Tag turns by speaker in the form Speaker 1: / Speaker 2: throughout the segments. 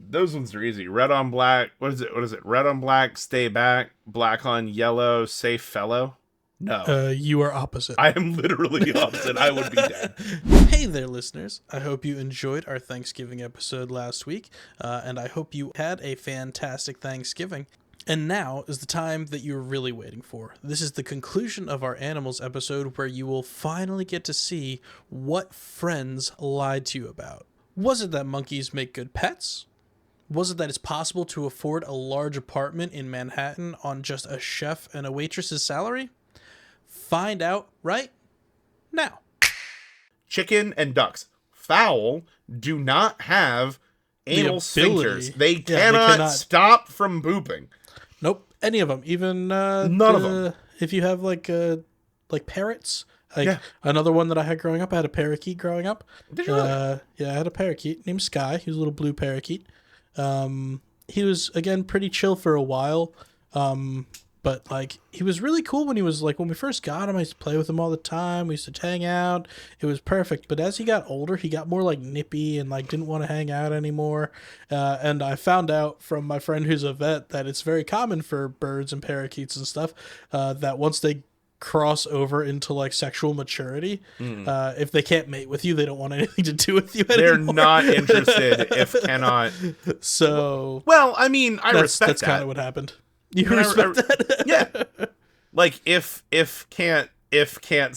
Speaker 1: those ones are easy. Red on black. What is it? What is it? Red on black, stay back. Black on yellow, safe fellow. No.
Speaker 2: You are opposite.
Speaker 1: I am literally the opposite. I would be dead.
Speaker 2: Hey there, listeners. I hope you enjoyed our Thanksgiving episode last week, and I hope you had a fantastic Thanksgiving. And now is the time that you're really waiting for. This is the conclusion of our animals episode where you will finally get to see what friends lied to you about. Was it that monkeys make good pets? Was it that it's possible to afford a large apartment in Manhattan on just a chef and a waitress's salary? Find out right now.
Speaker 1: Chicken and ducks. Fowl do not have anal sphincters. They cannot stop from pooping.
Speaker 2: Nope, any of them. Even
Speaker 1: none of them.
Speaker 2: If you have like parrots, another one that I had growing up. I had a parakeet growing up.
Speaker 1: Did you really?
Speaker 2: Yeah, I had a parakeet named Sky. He was a little blue parakeet. He was again pretty chill for a while. But like he was really cool when we first got him. I used to play with him all the time. We used to hang out. It was perfect. But as he got older, he got more like nippy and like didn't want to hang out anymore. And I found out from my friend who's a vet that it's very common for birds and parakeets and stuff that once they cross over into like sexual maturity, if they can't mate with you, they don't want anything to do with you anymore.
Speaker 1: They're not interested if cannot.
Speaker 2: So
Speaker 1: well, I mean, respect that.
Speaker 2: That's kind of what happened. You respect that?
Speaker 1: Yeah. Like if can't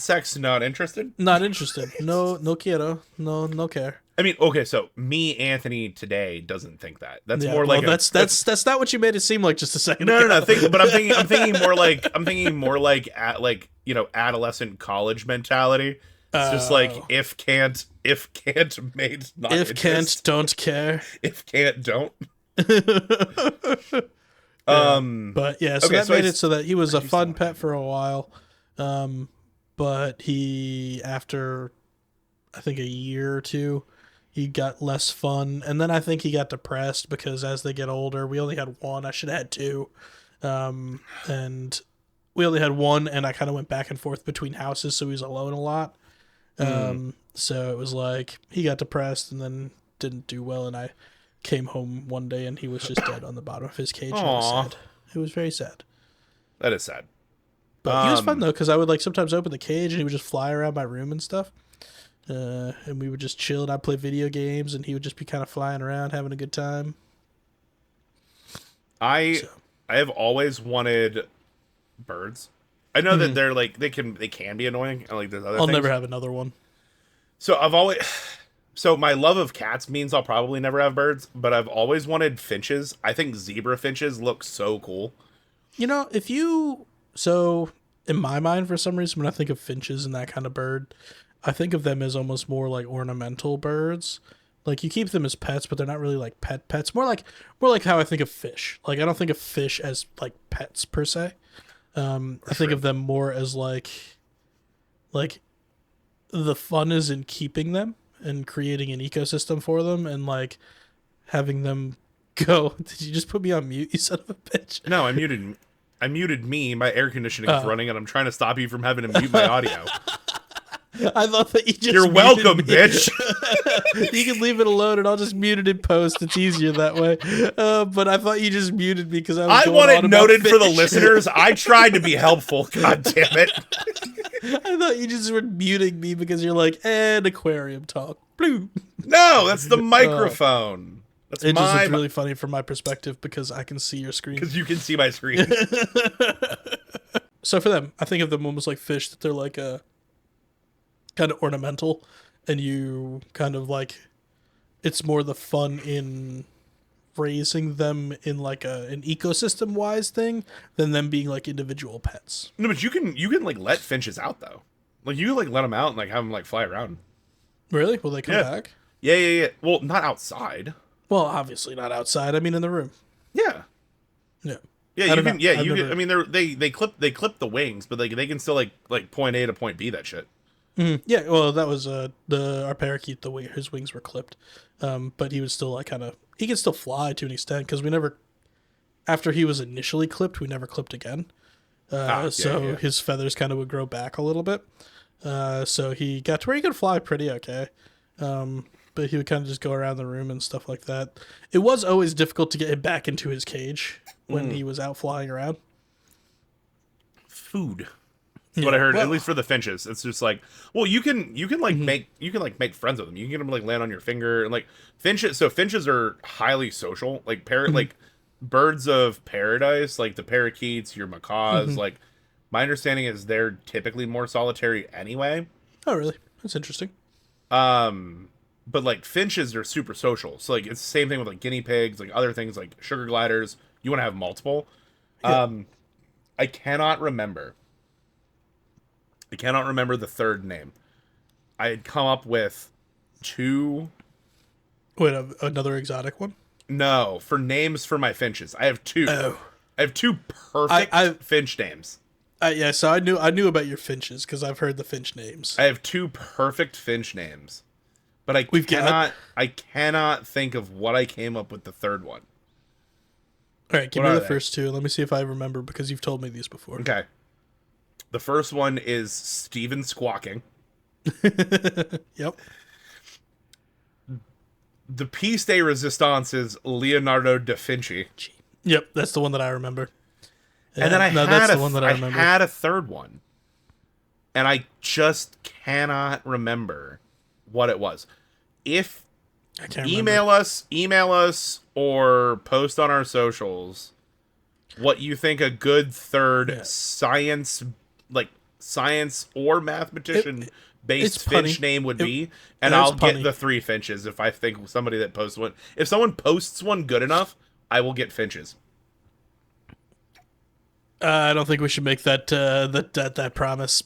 Speaker 1: sex, not interested?
Speaker 2: Not interested. No quiero. No care.
Speaker 1: I mean, okay, so me, Anthony, today doesn't think that. That's more like
Speaker 2: that's not what you made it seem like just a second
Speaker 1: ago.
Speaker 2: No.
Speaker 1: I'm thinking more like adolescent college mentality. It's just like if can't mate, not
Speaker 2: if
Speaker 1: interest.
Speaker 2: Can't don't care.
Speaker 1: If can't don't.
Speaker 2: But yeah, so that made it so that he was a fun pet for a while. But he, after I think a year or two, he got less fun. And then I think he got depressed because as they get older, we only had one. I should have had two. And we only had one, and I kind of went back and forth between houses, so he was alone a lot. So it was like he got depressed and then didn't do well, and I came home one day and he was just dead on the bottom of his cage. And it was sad. It was very sad.
Speaker 1: That is sad.
Speaker 2: But he was fun though, because I would like sometimes open the cage and he would just fly around my room and stuff. And we would just chill and I'd play video games and he would just be kind of flying around having a good time.
Speaker 1: I have always wanted birds. I know that they're like they can be annoying and like there's other
Speaker 2: I'll
Speaker 1: things.
Speaker 2: never have another one.
Speaker 1: So my love of cats means I'll probably never have birds, but I've always wanted finches. I think zebra finches look so cool.
Speaker 2: You know, in my mind, for some reason, when I think of finches and that kind of bird, I think of them as almost more like ornamental birds. Like you keep them as pets, but they're not really like pets. More like how I think of fish. Like I don't think of fish as like pets per se. I think of them more as like the fun is in keeping them and creating an ecosystem for them and like having them go. Did you just put me on mute, you son of a bitch?
Speaker 1: No, I muted me. My air conditioning is running and I'm trying to stop you from having to mute my audio.
Speaker 2: I thought that you just
Speaker 1: You're welcome, bitch.
Speaker 2: You can leave it alone and I'll just mute it in post. It's easier that way. But I thought you just muted me because I
Speaker 1: want it noted for the listeners. I tried to be helpful. God damn it.
Speaker 2: I thought you just were muting me because you're like, and aquarium talk. Blue.
Speaker 1: No, that's the microphone. That's
Speaker 2: it just looks really funny from my perspective because I can see your screen.
Speaker 1: Because you can see my screen.
Speaker 2: So for them, I think of them almost like fish, that they're like a kind of ornamental, and you kind of like, it's more the fun in raising them in like an ecosystem wise thing than them being like individual pets.
Speaker 1: No, but you can like let finches out though. Like you like let them out and like have them like fly around.
Speaker 2: Really? Will they come back?
Speaker 1: Yeah. Well, not outside.
Speaker 2: Well, obviously not outside. I mean, in the room.
Speaker 1: Yeah.
Speaker 2: Yeah.
Speaker 1: Yeah, you can. Yeah, you can. I mean, they clip the wings, but like they can still like point A to point B. That shit.
Speaker 2: Mm-hmm. Yeah. Well, that was our parakeet. His wings were clipped, but he was still like he can still fly to an extent because we never, after he was initially clipped, we never clipped again. His feathers kind of would grow back a little bit. So he got to where he could fly pretty okay. but he would kind of just go around the room and stuff like that. It was always difficult to get him back into his cage when he was out flying around.
Speaker 1: Food. That's what I heard, at least for the finches. It's just like, well, you can make friends with them. You can get them to like land on your finger and like finches. So finches are highly social, like like birds of paradise, like the parakeets, your macaws. Like my understanding is they're typically more solitary anyway.
Speaker 2: Oh, really? That's interesting.
Speaker 1: But like finches are super social. So like it's the same thing with like guinea pigs, like other things like sugar gliders. You want to have multiple. Yeah. I cannot remember the third name. I had come up with 2.
Speaker 2: Wait, another exotic one?
Speaker 1: No, for names for my finches. I have 2. Oh. I have 2 perfect finch names.
Speaker 2: Yeah, so I knew about your finches because I've heard the finch names.
Speaker 1: I have 2 perfect finch names, but I cannot think of what I came up with the third one.
Speaker 2: All right, give me the first 2. Let me see if I remember because you've told me these before.
Speaker 1: Okay. The first one is Steven Squawking.
Speaker 2: Yep.
Speaker 1: The piece de resistance is Leonardo da Vinci.
Speaker 2: Yep, that's the one that I remember.
Speaker 1: And then I had a third one. And I just cannot remember what it was. If email us or post on our socials what you think a good third science or mathematician based finch name would be, and I'll get the 3 finches if I think somebody that posts one. If someone posts one good enough, I will get finches.
Speaker 2: I don't think we should make that promise.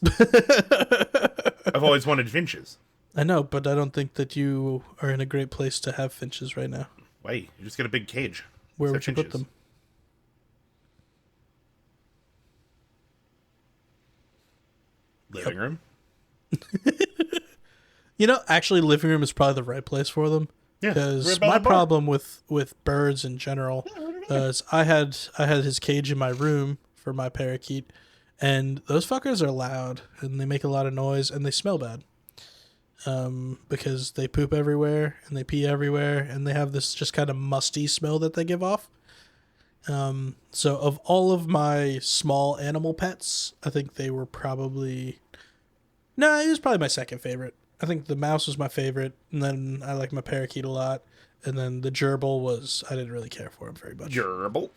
Speaker 1: I've always wanted finches.
Speaker 2: I know, but I don't think that you are in a great place to have finches right now.
Speaker 1: Wait, you just get a big cage.
Speaker 2: Where would you put them?
Speaker 1: Living room.
Speaker 2: Actually, living room is probably the right place for them. Yeah, because my problem with birds in general is I had his cage in my room for my parakeet, and those fuckers are loud and they make a lot of noise and they smell bad. Because they poop everywhere and they pee everywhere and they have this just kind of musty smell that they give off. So of all of my small animal pets, I think they were probably... No, it was probably my second favorite. I think the mouse was my favorite, and then I like my parakeet a lot, and then the gerbil was... I didn't really care for him very much.
Speaker 1: Gerbil?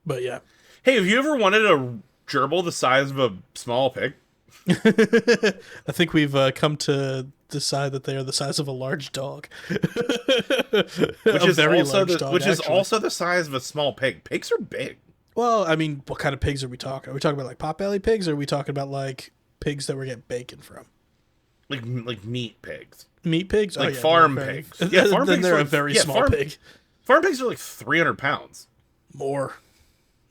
Speaker 2: But yeah.
Speaker 1: Hey, have you ever wanted a gerbil the size of a small pig?
Speaker 2: I think we've come to decide that they are the size of a large dog.
Speaker 1: Which is also the size of a small pig. Pigs are big.
Speaker 2: Well, I mean, what kind of pigs are we talking? Are we talking about like potbelly pigs, or are we talking about like pigs that we get bacon from?
Speaker 1: Like meat pigs.
Speaker 2: Meat pigs?
Speaker 1: Like farm pigs.
Speaker 2: Yeah, farm pigs are a very small pig.
Speaker 1: Farm pigs are like 300 pounds.
Speaker 2: More.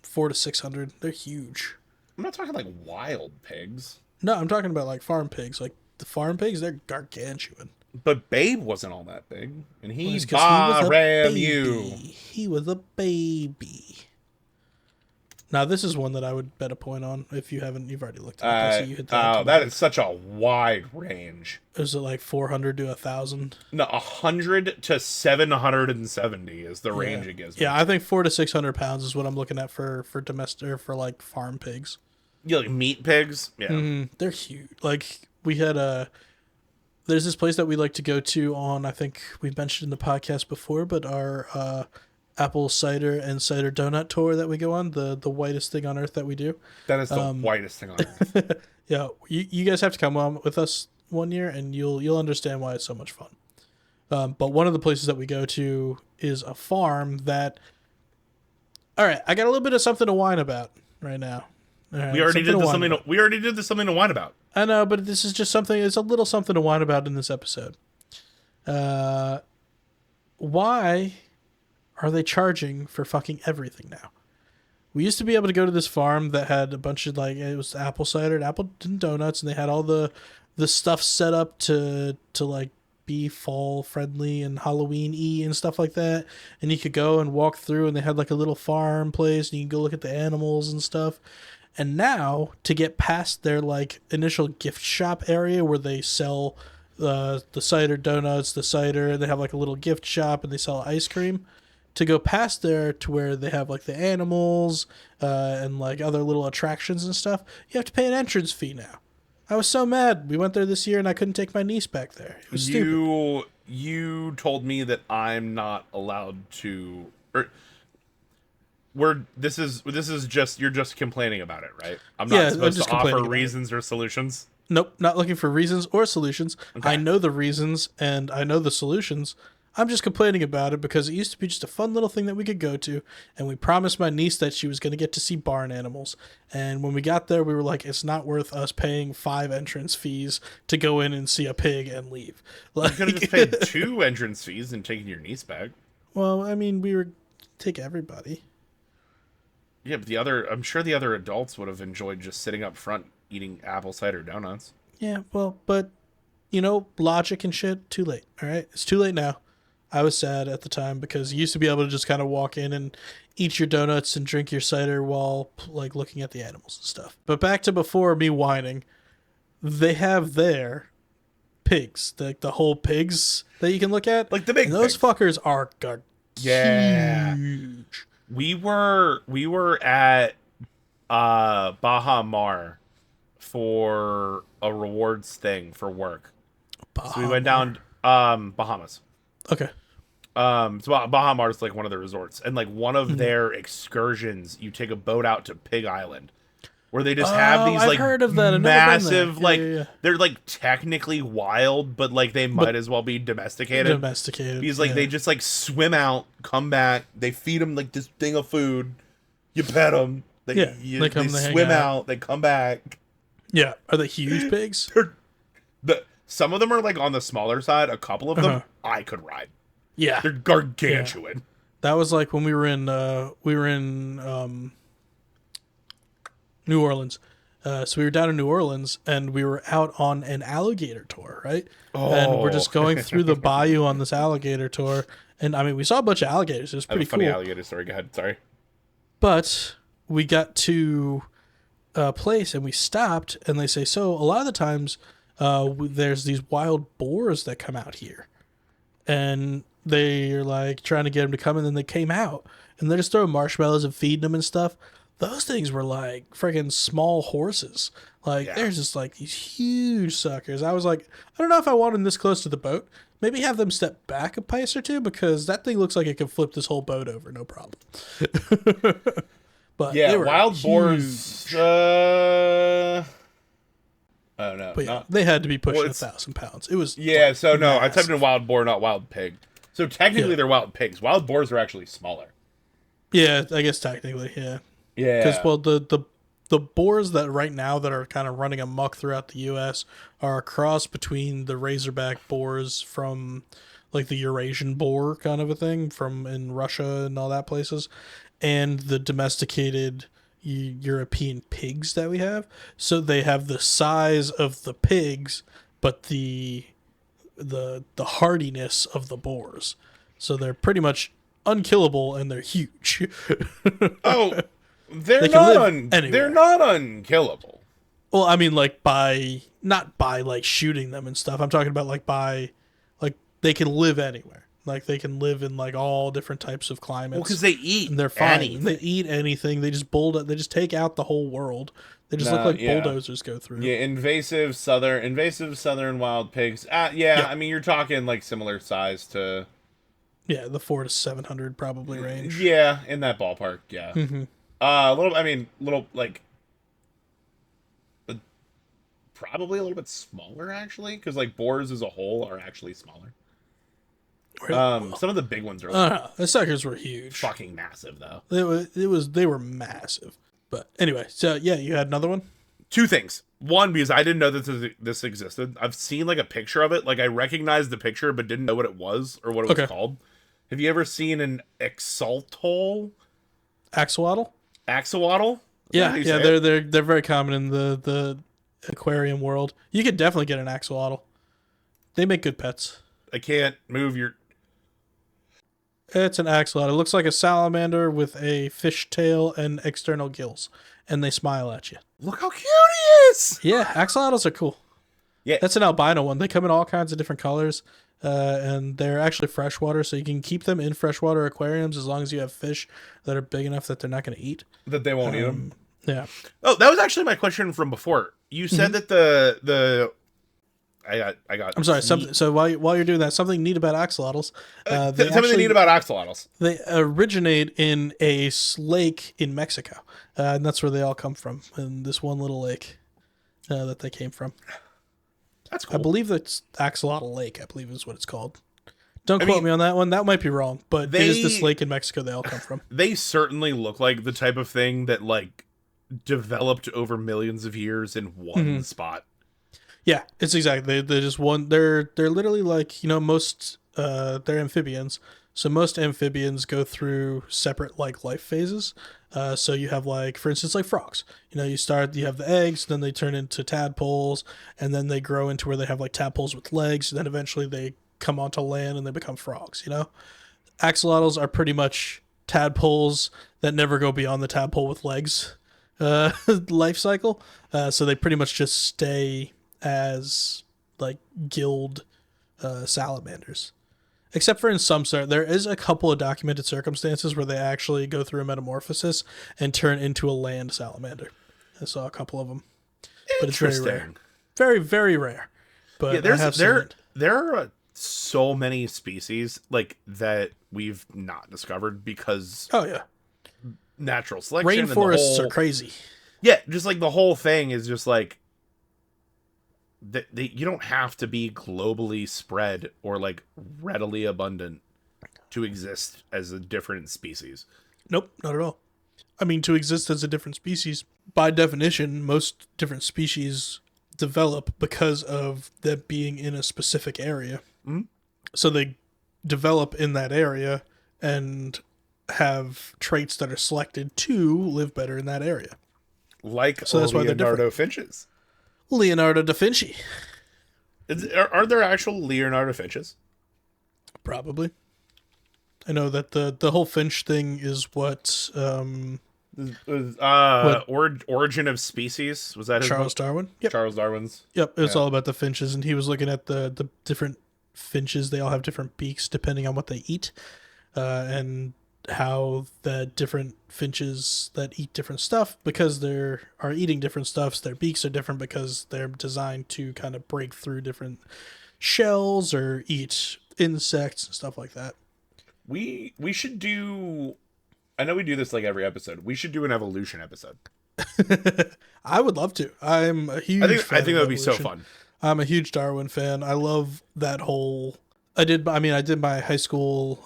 Speaker 2: 400 to 600. They're huge.
Speaker 1: I'm not talking like wild pigs.
Speaker 2: No, I'm talking about like farm pigs. Like the farm pigs, they're gargantuan.
Speaker 1: But Babe wasn't all that big, and he was you.
Speaker 2: He was a baby. Now this is one that I would bet a point on. If you haven't, you've already looked at it.
Speaker 1: That is such a wide range.
Speaker 2: Is it like 400 to 1,000?
Speaker 1: No, 100 to 770 is the range it gives me.
Speaker 2: Yeah, I think 400 to 600 pounds is what I'm looking at for domestic, or for like farm pigs.
Speaker 1: Yeah, like meat pigs. Yeah,
Speaker 2: they're huge. Like we had there's this place that we like to go to on. I think we mentioned in the podcast before, but our apple cider and cider donut tour that we go on, the whitest thing on earth that we do.
Speaker 1: That is the whitest thing on earth.
Speaker 2: Yeah, you guys have to come on with us one year, and you'll understand why it's so much fun. But one of the places that we go to is a farm that. All right, I got a little bit of something to whine about right now. Right,
Speaker 1: we already did the something to whine about.
Speaker 2: I know, but this is just something. It's a little something to whine about in this episode. Why are they charging for fucking everything now? We used to be able to go to this farm that had a bunch of it was apple cider and apple and donuts, and they had all the stuff set up to like be fall friendly and Halloween-y and stuff like that. And you could go and walk through, and they had like a little farm place, and you could go look at the animals and stuff. And now, to get past their like initial gift shop area where they sell the cider donuts, the cider. They have like a little gift shop, and they sell ice cream. To go past there to where they have like the animals and like other little attractions and stuff, you have to pay an entrance fee now. I was so mad. We went there this year and I couldn't take my niece back there. It was stupid.
Speaker 1: You told me that I'm not allowed to. This is just, you're just complaining about it, right? I'm not supposed to offer reasons or solutions.
Speaker 2: Nope, not looking for reasons or solutions. Okay. I know the reasons and I know the solutions. I'm just complaining about it because it used to be just a fun little thing that we could go to, and we promised my niece that she was going to get to see barn animals. And when we got there, we were like, it's not worth us paying 5 entrance fees to go in and see a pig and leave.
Speaker 1: Like, you could have just paid 2 entrance fees and taken your niece back.
Speaker 2: Well, I mean, we were take everybody.
Speaker 1: Yeah, but I'm sure the other adults would have enjoyed just sitting up front eating apple cider donuts.
Speaker 2: Yeah, well, but, logic and shit, too late, all right? It's too late now. I was sad at the time because you used to be able to just kind of walk in and eat your donuts and drink your cider while like looking at the animals and stuff. But back to before me whining, they have their pigs, the whole pigs that you can look at.
Speaker 1: Like the big
Speaker 2: those
Speaker 1: pigs.
Speaker 2: Fuckers are
Speaker 1: huge. We were at Baha Mar for a rewards thing for work. So we went down Bahamas.
Speaker 2: Okay.
Speaker 1: So Baha Mar is like one of the resorts, and like one of their excursions, you take a boat out to Pig Island, where they just have these like
Speaker 2: heard of that.
Speaker 1: massive, they're like technically wild, but like they might as well be domesticated. Because like they just like swim out, come back, they feed them like this thing of food, you pet them, they swim out, they come back.
Speaker 2: Yeah, are they huge pigs?
Speaker 1: Some of them are like on the smaller side. A couple of them I could ride.
Speaker 2: Yeah,
Speaker 1: they're gargantuan. Yeah.
Speaker 2: That was like when we were in New Orleans. So we were down in New Orleans and we were out on an alligator tour, right? Oh. And we're just going through the bayou on this alligator tour. And I mean, we saw a bunch of alligators. It was pretty cool.
Speaker 1: Funny alligator story. Go ahead. Sorry.
Speaker 2: But we got to a place and we stopped and they say, so a lot of the times there's these wild boars that come out here. And they're like trying to get them to come, and then they came out and they're just throwing marshmallows and feeding them and stuff. Those things were like freaking small horses. Like they're just like these huge suckers. I was like, I don't know if I want them this close to the boat. Maybe have them step back a pace or two because that thing looks like it could flip this whole boat over, no problem. But
Speaker 1: yeah, wild boars. Oh no!
Speaker 2: But they had to be pushing 1,000 pounds. It was
Speaker 1: So no, I typed in wild boar, not wild pig. So technically, they're wild pigs. Wild boars are actually smaller.
Speaker 2: Yeah, I guess technically, yeah.
Speaker 1: Yeah.
Speaker 2: Because the boars that right now that are kind of running amok throughout the U.S. are a cross between the razorback boars from like the Eurasian boar kind of a thing from in Russia and all that places, and the domesticated European pigs that we have. So they have the size of the pigs, but the hardiness of the boars. So they're pretty much unkillable and they're huge.
Speaker 1: Oh, they're not unkillable.
Speaker 2: Well, I mean, like not by like shooting them and stuff. I'm talking about like they can live anywhere. Like they can live in like all different types of climates.
Speaker 1: Well, because they eat.
Speaker 2: And they're fine. Anything. They eat anything. They just They just take out the whole world. They just look like bulldozers go through.
Speaker 1: Yeah, invasive southern wild pigs. I mean, you're talking like similar size to.
Speaker 2: Yeah, the 400 to 700 probably range.
Speaker 1: Yeah, in that ballpark. Yeah.
Speaker 2: Mm-hmm.
Speaker 1: Probably a little bit smaller actually, because like boars as a whole are actually smaller. Some of the big ones are
Speaker 2: the suckers were huge.
Speaker 1: Fucking massive though.
Speaker 2: They were massive. But anyway, so yeah, you had another one?
Speaker 1: 2 things. One, because I didn't know that this existed. I've seen like a picture of it. Like I recognized the picture but didn't know what it was or what it was called. Have you ever seen an axolotl?
Speaker 2: Axolotl?
Speaker 1: Yeah,
Speaker 2: they're very common in the aquarium world. You could definitely get an axolotl. They make good pets.
Speaker 1: I can't move your...
Speaker 2: It's an axolotl. It looks like a salamander with a fish tail and external gills. And they smile at you.
Speaker 1: Look how cute he is!
Speaker 2: Yeah, axolotls are cool.
Speaker 1: Yeah.
Speaker 2: That's an albino one. They come in all kinds of different colors. And they're actually freshwater, so you can keep them in freshwater aquariums as long as you have fish that are big enough that they're not going to eat.
Speaker 1: That they won't eat them?
Speaker 2: Yeah.
Speaker 1: Oh, that was actually my question from before. You said that I got.
Speaker 2: I'm sorry. So while you're doing that, something neat about axolotls.
Speaker 1: Something neat about axolotls.
Speaker 2: They originate in a lake in Mexico, and that's where they all come from. In this one little lake that they came from.
Speaker 1: That's cool.
Speaker 2: I believe that's Axolotl Lake. I believe is what it's called. Don't quote me on that one. That might be wrong, but it is this lake in Mexico they all come from.
Speaker 1: They certainly look like the type of thing that like developed over millions of years in one spot.
Speaker 2: Yeah, it's exactly. They're just one. They're literally like, most. They're amphibians. So most amphibians go through separate like life phases. So you have like, for instance, like frogs. You have the eggs, then they turn into tadpoles, and then they grow into where they have like tadpoles with legs, and then eventually they come onto land and they become frogs. Axolotls are pretty much tadpoles that never go beyond the tadpole with legs life cycle. So they pretty much just stay as like gilled salamanders. Except for in some there is a couple of documented circumstances where they actually go through a metamorphosis and turn into a land salamander. I saw a couple of them, but it's very rare, very very rare. But
Speaker 1: yeah, there are so many species like that we've not discovered because natural selection.
Speaker 2: Rainforests are crazy.
Speaker 1: Yeah, just like the whole thing is just like. You don't have to be globally spread or like readily abundant to exist as a different species.
Speaker 2: Nope, not at all. I mean, to exist as a different species, by definition, most different species develop because of them being in a specific area.
Speaker 1: Mm-hmm.
Speaker 2: So they develop in that area and have traits that are selected to live better in that area.
Speaker 1: Like so that's why they're different. Finches.
Speaker 2: Leonardo da Vinci.
Speaker 1: Are there actual Leonardo Finches?
Speaker 2: Probably. I know that the whole Finch thing is what
Speaker 1: Origin of Species, was that his
Speaker 2: Charles
Speaker 1: book?
Speaker 2: Darwin? Yep.
Speaker 1: Charles Darwin's.
Speaker 2: Yep, it's all about the finches, and he was looking at the different finches. They all have different beaks depending on what they eat, and how the different finches that eat different stuff, because they are eating different stuffs, their beaks are different because they're designed to kind of break through different shells or eat insects and stuff like that.
Speaker 1: We should do, I know we do this like every episode, we should do an evolution episode.
Speaker 2: I would love to. I'm a huge
Speaker 1: I think that would be so fun.
Speaker 2: I'm a huge Darwin fan. I love that whole I did my high school,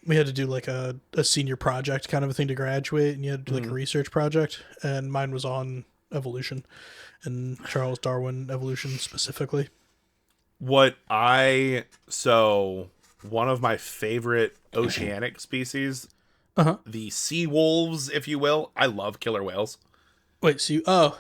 Speaker 2: we had to do like a senior project kind of a thing to graduate, and you had to do like a research project, and mine was on evolution and Charles Darwin evolution specifically.
Speaker 1: One of my favorite oceanic species, the sea wolves, if you will. I love killer whales.
Speaker 2: Wait, killer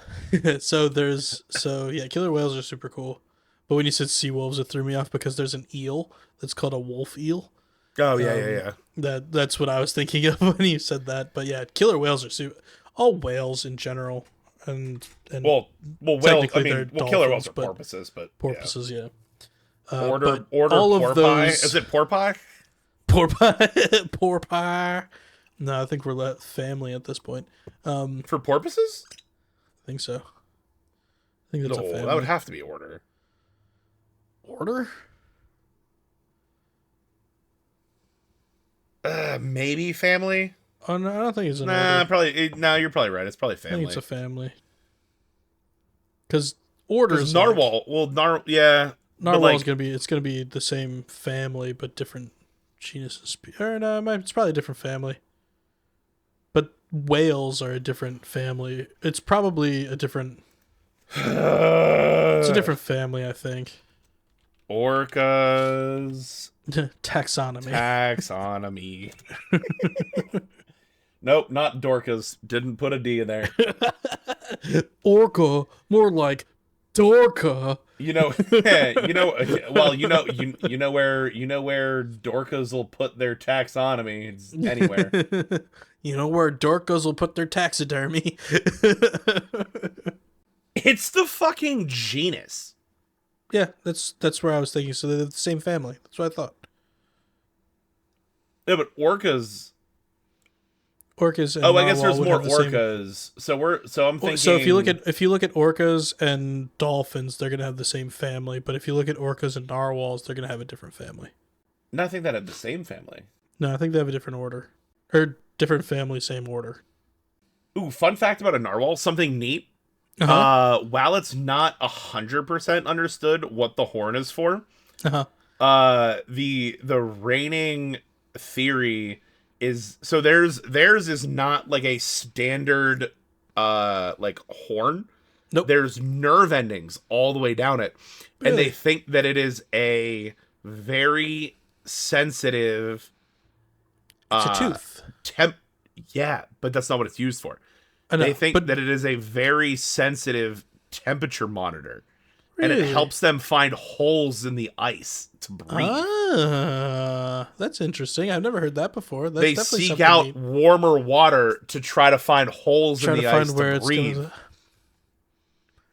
Speaker 2: whales are super cool. But when you said sea wolves, it threw me off because there's an eel that's called a wolf eel.
Speaker 1: Oh, yeah.
Speaker 2: That's what I was thinking of when you said that. But yeah, killer whales are all whales in general. And
Speaker 1: whales, killer whales are porpoises, but
Speaker 2: porpoises, yeah.
Speaker 1: Order
Speaker 2: all
Speaker 1: porpoise.
Speaker 2: Of those...
Speaker 1: Is it porpoise?
Speaker 2: Porpoise. No, I think we're family at this point.
Speaker 1: For porpoises?
Speaker 2: I think so. I think that's a family.
Speaker 1: That would have to be order.
Speaker 2: Order?
Speaker 1: Maybe family.
Speaker 2: Oh no, I don't think it's an order.
Speaker 1: Probably. No, you're probably right. It's probably family.
Speaker 2: I think it's a family. Because order is
Speaker 1: narwhal.
Speaker 2: Narwhal's gonna be the same family but different genus. Or no, it's probably a different family. But whales are a different family. It's probably a different. It's a different family, I think.
Speaker 1: Orcas.
Speaker 2: Taxonomy.
Speaker 1: Nope, not Dorcas. Didn't put a D in there.
Speaker 2: Orca, more like Dorca.
Speaker 1: You know where Dorcas will put their taxonomy. It's anywhere.
Speaker 2: You know where Dorcas will put their taxidermy.
Speaker 1: It's the fucking genus.
Speaker 2: Yeah, that's where I was thinking. So they're the same family. That's what I thought.
Speaker 1: Yeah, but orcas.
Speaker 2: And
Speaker 1: I guess there's more
Speaker 2: the
Speaker 1: orcas. So I'm thinking.
Speaker 2: So if you look at orcas and dolphins, they're gonna have the same family. But if you look at orcas and narwhals, they're gonna have a different family.
Speaker 1: No, I think that have the same family.
Speaker 2: No, I think they have a different order, or different family, same order.
Speaker 1: Ooh, fun fact about a narwhal, something neat. While it's not 100% understood what the horn is for, the reigning theory is so theirs is not like a standard like horn.
Speaker 2: Nope.
Speaker 1: There's nerve endings all the way down it. Really? And they think that it is a very sensitive
Speaker 2: it's a tooth.
Speaker 1: Yeah, but that's not what it's used for.
Speaker 2: Know,
Speaker 1: they think that it is a very sensitive temperature monitor. Really? And it helps them find holes in the ice to breathe.
Speaker 2: That's interesting. I've never heard that before. That's
Speaker 1: they seek out neat. Warmer water to try to find holes in the ice to breathe.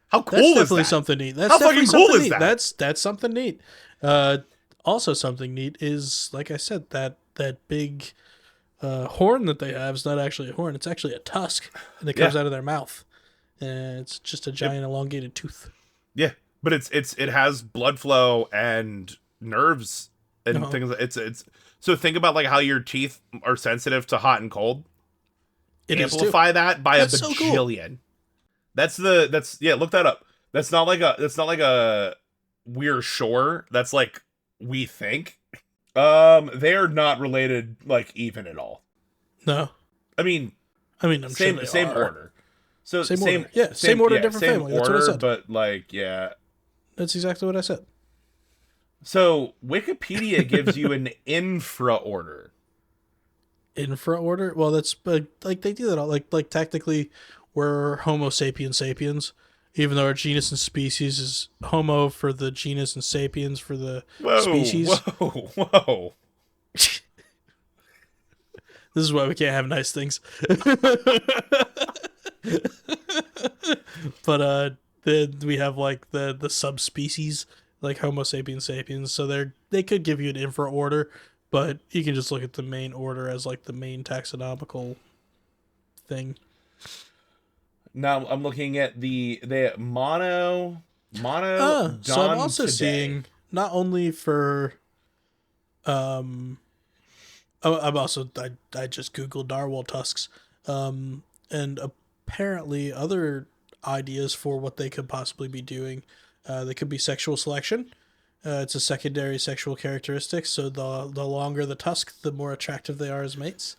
Speaker 1: How cool is that? That's definitely
Speaker 2: something neat. That's fucking cool is that? That's something neat. Also something neat is, like I said, that big horn that they have is not actually a horn. It's actually a tusk, and it comes out of their mouth. And it's just a giant elongated tooth.
Speaker 1: Yeah, but it has blood flow and nerves and things. It's so think about like how your teeth are sensitive to hot and cold. Amplify that by that's a bajillion. So cool. Look that up. That's not like a we're sure. That's like we think. They are not related, like, even at all.
Speaker 2: No.
Speaker 1: I mean,
Speaker 2: I'm sure they
Speaker 1: same
Speaker 2: are.
Speaker 1: order. So
Speaker 2: same order. Yeah, same order, different family. That's what I said.
Speaker 1: But like, yeah,
Speaker 2: that's exactly what I said.
Speaker 1: So Wikipedia gives you an infra order.
Speaker 2: Infra order? Well, that's like they do that all. Like technically, we're Homo sapiens sapiens. Even though our genus and species is Homo for the genus and sapiens for the species.
Speaker 1: Whoa.
Speaker 2: This is why we can't have nice things. But then we have like the subspecies, like Homo sapiens sapiens. So they could give you an infra order, but you can just look at the main order as like the main taxonomical thing.
Speaker 1: Now I'm looking at the mono.
Speaker 2: So I'm also seeing not only for, I'm also I just googled narwhal tusks, and apparently other ideas for what they could possibly be doing. They could be sexual selection. It's a secondary sexual characteristic. So the longer the tusk, the more attractive they are as mates.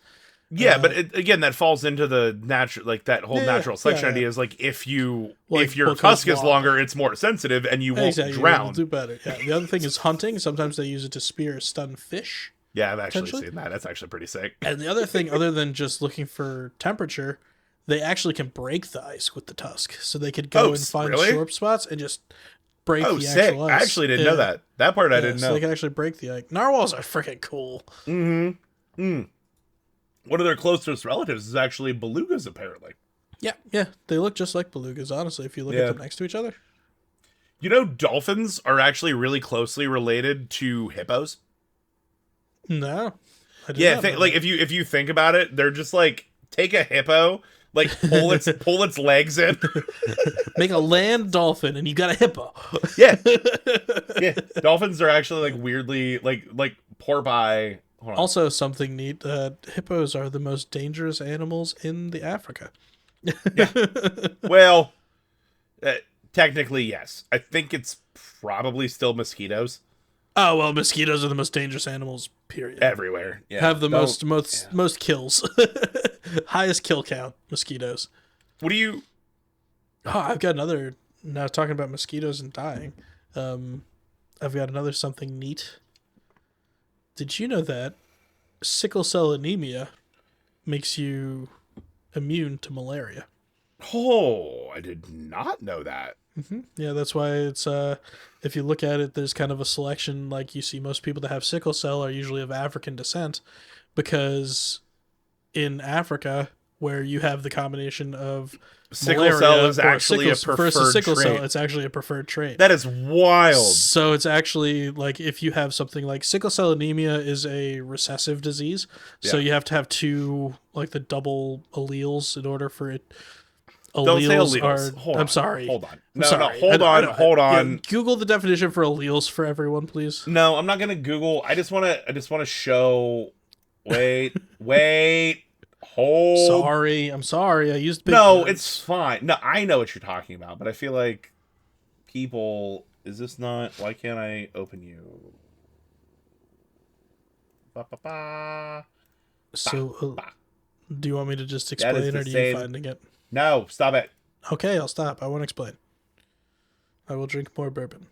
Speaker 1: Yeah, but again, that falls into the natural, like that whole natural selection idea is like if your tusk is longer, it's more sensitive and you won't drown.
Speaker 2: You'll do better. Yeah. The other thing is hunting. Sometimes they use it to spear or stun fish.
Speaker 1: Yeah, I've actually seen that. That's actually pretty sick.
Speaker 2: And the other thing, other than just looking for temperature, they actually can break the ice with the tusk. So they could go and find short spots and just break the actual ice.
Speaker 1: I actually didn't know that. That part I didn't know.
Speaker 2: So they can actually break the ice. Narwhals are freaking cool.
Speaker 1: Mm-hmm. One of their closest relatives is actually belugas, apparently.
Speaker 2: Yeah. They look just like belugas, honestly, if you look at them next to each other.
Speaker 1: You know, dolphins are actually really closely related to hippos.
Speaker 2: No.
Speaker 1: Like if you think about it, they're just like take a hippo, like pull its legs in,
Speaker 2: make a land dolphin, and you got a hippo.
Speaker 1: Yeah. Dolphins are actually like weirdly like porpoise.
Speaker 2: Also, something neat: hippos are the most dangerous animals in the Africa.
Speaker 1: Yeah. Well, technically, yes. I think it's probably still mosquitoes.
Speaker 2: Oh well, mosquitoes are the most dangerous animals. Period.
Speaker 1: Everywhere. Yeah.
Speaker 2: Have the most kills, highest kill count. Mosquitoes.
Speaker 1: What do you?
Speaker 2: Oh, I've got another. Now talking about mosquitoes and dying. I've got another something neat. Did you know that sickle cell anemia makes you immune to malaria?
Speaker 1: Oh, I did not know that.
Speaker 2: Mm-hmm. Yeah, that's why it's if you look at it, there's kind of a selection. Like you see, most people that have sickle cell are usually of African descent, because in Africa, where you have the combination of
Speaker 1: sickle cell is actually a preferred
Speaker 2: sickle
Speaker 1: trait.
Speaker 2: cell, it's actually a preferred trait.
Speaker 1: That is wild.
Speaker 2: So it's actually like if you have something like sickle cell anemia is a recessive disease. So you have to have two, like the double alleles in order for it.
Speaker 1: Don't say alleles.
Speaker 2: I'm sorry.
Speaker 1: Hold on.
Speaker 2: Hold on. Yeah, Google the definition for alleles for everyone, please.
Speaker 1: No, I'm not gonna Google. I just wanna show. Wait. Hold.
Speaker 2: I'm sorry. I used big
Speaker 1: No,
Speaker 2: words.
Speaker 1: it's fine. No, I know what you're talking about, but I feel like people. Is this not? Why can't I open you?
Speaker 2: So, do you want me to just explain, or do you finding it?
Speaker 1: No, stop it.
Speaker 2: Okay, I'll stop. I won't explain. I will drink more bourbon.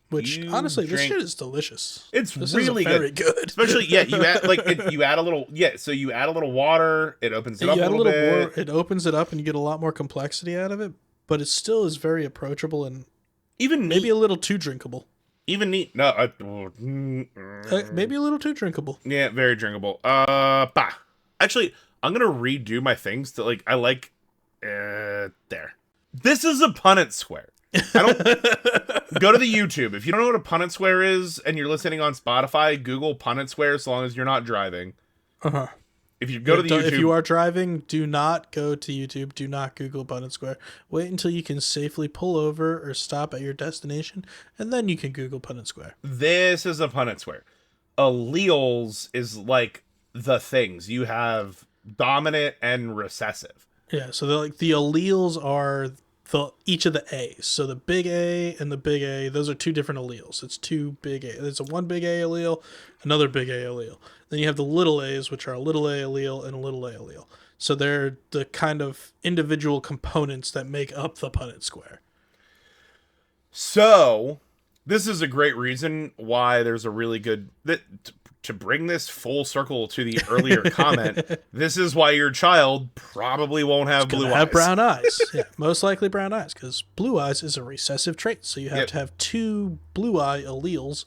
Speaker 2: Which honestly, this shit is delicious.
Speaker 1: It's really very good. Especially, you add you add a little. Yeah, so you add a little water. It opens it up a little bit.
Speaker 2: It opens it up, and you get a lot more complexity out of it. But it still is very approachable and
Speaker 1: even
Speaker 2: maybe a little too drinkable.
Speaker 1: Even neat. No,
Speaker 2: maybe a little too drinkable.
Speaker 1: Yeah, very drinkable. Actually, I'm gonna redo my things to like. I like. There. This is a Punnett square. I don't go to the YouTube. If you don't know what a Punnett square is and you're listening on Spotify, Google Punnett square as long as you're not driving. If you go to the YouTube,
Speaker 2: if you are driving, do not go to YouTube. Do not Google Punnett square. Wait until you can safely pull over or stop at your destination, and then you can Google Punnett square.
Speaker 1: This is a Punnett square. Alleles is like the things you have: dominant and recessive.
Speaker 2: Yeah, so the alleles are each of the A's. So the big A and the big A, those are two different alleles. It's two big A. There's a one big A allele, another big A allele. Then you have the little A's, which are a little A allele and a little A allele. So they're the kind of individual components that make up the Punnett square.
Speaker 1: So this is a great reason why there's a really good... To bring this full circle to the earlier comment, this is why your child probably won't have blue eyes.
Speaker 2: Have brown eyes. Yeah, most likely brown eyes, because blue eyes is a recessive trait. So you have to have two blue eye alleles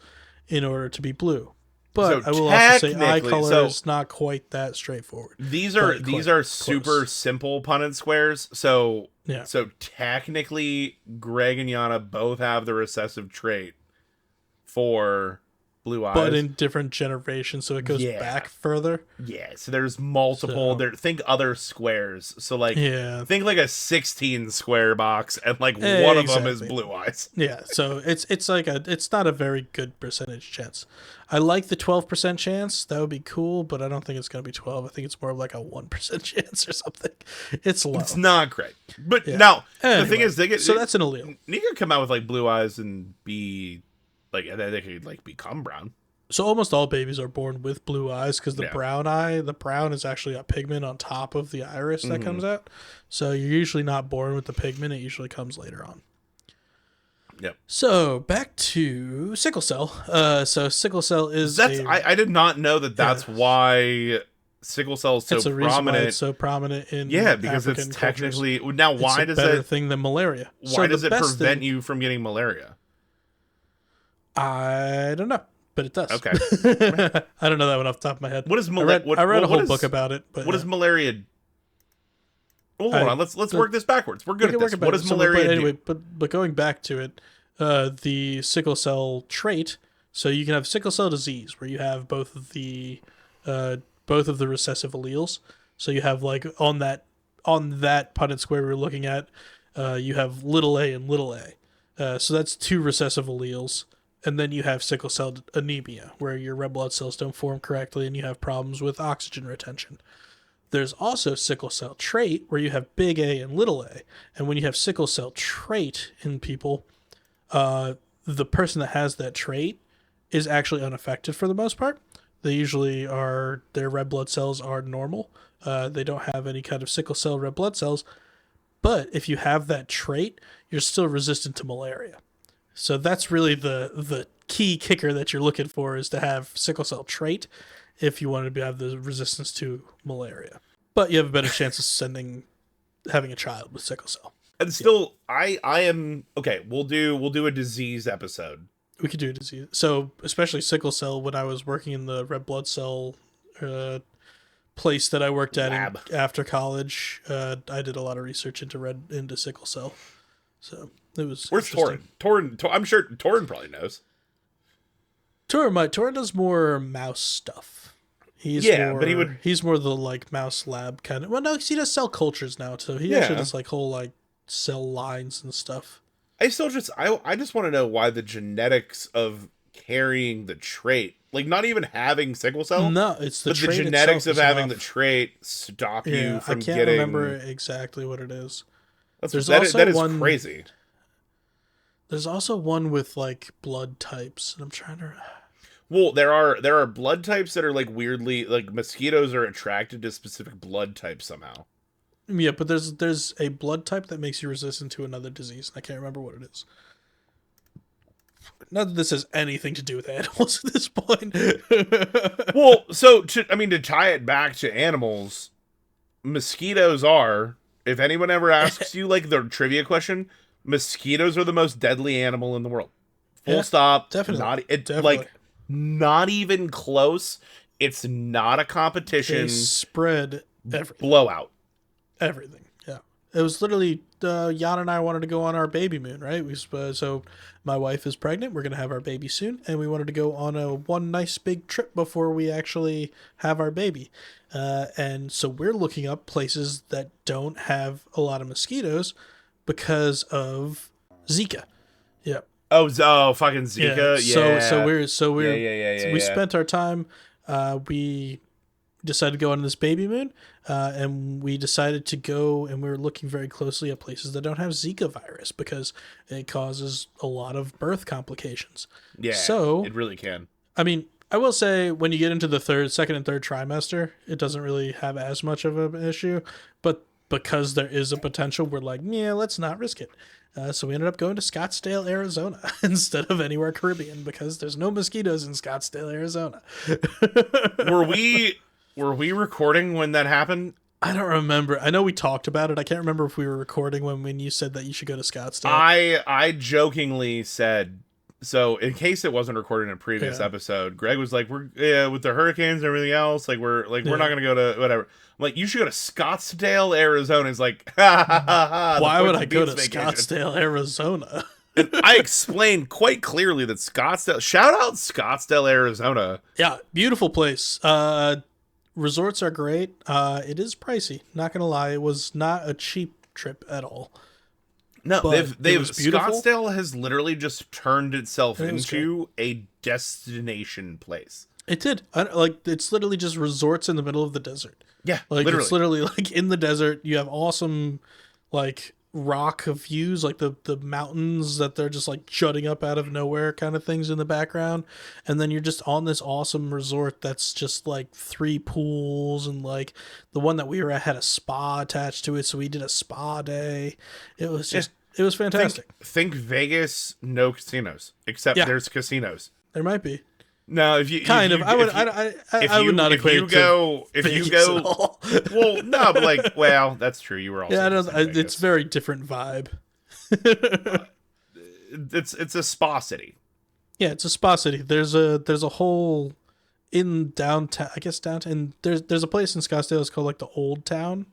Speaker 2: in order to be blue. But I will also say eye color is not quite that straightforward.
Speaker 1: These are super simple Punnett squares. So technically, Greg and Yana both have the recessive trait for blue eyes,
Speaker 2: but in different generations, so it goes back further.
Speaker 1: Yeah, so there's multiple. Think other squares. So think like a 16 square box, and one of them is blue eyes.
Speaker 2: Yeah, so it's not a very good percentage chance. I like the 12% chance. That would be cool, but I don't think it's gonna be 12. I think it's more of like a 1% chance or something. It's low.
Speaker 1: It's not great, but now the thing is,
Speaker 2: so that's an allele.
Speaker 1: You can come out with blue eyes and be. They could become brown.
Speaker 2: So almost all babies are born with blue eyes because the brown is actually a pigment on top of the iris that comes out. So you're usually not born with the pigment. It usually comes later on.
Speaker 1: Yep.
Speaker 2: So back to sickle cell. So sickle cell is
Speaker 1: I did not know that's why sickle cell is so
Speaker 2: it's a
Speaker 1: prominent.
Speaker 2: Reason why it's so prominent in
Speaker 1: because
Speaker 2: African
Speaker 1: it's technically
Speaker 2: cultures.
Speaker 1: Now why
Speaker 2: it's
Speaker 1: does
Speaker 2: a better thing than malaria?
Speaker 1: Why does it prevent you from getting malaria?
Speaker 2: I don't know, but it does.
Speaker 1: Okay.
Speaker 2: I don't know that one off the top of my head.
Speaker 1: What is
Speaker 2: malaria? I read a whole book about it. But
Speaker 1: what is malaria? Hold on, let's work this backwards. We're good at this. What does malaria do? Anyway,
Speaker 2: but going back to it, the sickle cell trait. So you can have sickle cell disease where you have both of the recessive alleles. So you have on that Punnett square we're looking at, you have little a and little a. So that's two recessive alleles. And then you have sickle cell anemia, where your red blood cells don't form correctly and you have problems with oxygen retention. There's also sickle cell trait, where you have big A and little a. And when you have sickle cell trait in people, the person that has that trait is actually unaffected for the most part. They usually their red blood cells are normal. They don't have any kind of sickle cell red blood cells. But if you have that trait, you're still resistant to malaria. So that's really the key kicker that you're looking for, is to have sickle cell trait if you want to have the resistance to malaria. But you have a better chance of having a child with sickle cell.
Speaker 1: And still, I am okay. We'll do a disease episode.
Speaker 2: We could do a disease. So especially sickle cell. When I was working in the red blood cell place that I worked at after college, I did a lot of research into sickle cell. So it was.
Speaker 1: Where's Torin? I'm sure Torin probably knows.
Speaker 2: Torin does more mouse stuff. He's more the like mouse lab kind of. Well, no, he does cell cultures now, so he actually does like whole like cell lines and stuff.
Speaker 1: I just want to know why the genetics of carrying the trait, like not even having sickle cell.
Speaker 2: No, it's the trait
Speaker 1: the genetics of having the trait stop you from getting. I can't
Speaker 2: remember exactly what it is.
Speaker 1: That is crazy.
Speaker 2: There's also one with like blood types, and I'm trying to.
Speaker 1: Well, there are blood types that are like weirdly like mosquitoes are attracted to specific blood types somehow.
Speaker 2: Yeah, but there's a blood type that makes you resistant to another disease, and I can't remember what it is. Not that this has anything to do with animals at this point.
Speaker 1: Well, so to tie it back to animals, mosquitoes are, if anyone ever asks you like the trivia question, mosquitoes are the most deadly animal in the world. Full stop.
Speaker 2: Definitely.
Speaker 1: Like not even close. It's not a competition.
Speaker 2: They spread everything.
Speaker 1: Blowout.
Speaker 2: Everything. Yeah. It was literally Jan and I wanted to go on our baby moon, right? So my wife is pregnant. We're going to have our baby soon. And we wanted to go on one nice big trip before we actually have our baby. And so we're looking up places that don't have a lot of mosquitoes because of Zika. Yeah.
Speaker 1: Oh, fucking Zika.
Speaker 2: Yeah. We spent our time. We decided to go on this baby moon, and we decided to go, and we were looking very closely at places that don't have Zika virus because it causes a lot of birth complications.
Speaker 1: Yeah,
Speaker 2: so
Speaker 1: it really can.
Speaker 2: I mean, I will say when you get into the second and third trimester, it doesn't really have as much of an issue, but because there is a potential, we're like, yeah, let's not risk it. So we ended up going to Scottsdale, Arizona instead of anywhere Caribbean because there's no mosquitoes in Scottsdale, Arizona.
Speaker 1: Were we recording when that happened?
Speaker 2: I don't remember. I know we talked about it. I can't remember if we were recording when you said that you should go to Scottsdale.
Speaker 1: I jokingly said, so in case it wasn't recorded in a previous episode, Greg was like, we're with the hurricanes and everything else, like we're not gonna go to whatever. I'm like, you should go to Scottsdale, Arizona. It's like,
Speaker 2: why would I go to Scottsdale, Arizona?
Speaker 1: And I explained quite clearly that shout out Scottsdale, Arizona.
Speaker 2: Yeah, beautiful place. Resorts are great. It is pricey, not gonna lie. It was not a cheap trip at all.
Speaker 1: No, Scottsdale has literally just turned itself into a destination place.
Speaker 2: It did. It's literally just resorts in the middle of the desert.
Speaker 1: Yeah,
Speaker 2: it's literally like in the desert. You have awesome, like rock views, like the mountains that they're just like jutting up out of nowhere kind of things in the background, and then you're just on this awesome resort that's just like 3 pools, and like the one that we were at had a spa attached to it, so we did a spa day. It was just it was fantastic.
Speaker 1: Think Vegas, no casinos, except there's casinos.
Speaker 2: There might be.
Speaker 1: No, if you
Speaker 2: I would not equate
Speaker 1: if you go well, no, but like, well, that's true. You were also
Speaker 2: it's very different vibe.
Speaker 1: It's a spa city.
Speaker 2: Yeah, it's a spa city. There's a whole in downtown. I guess downtown. There's a place in Scottsdale. It's called like the Old Town,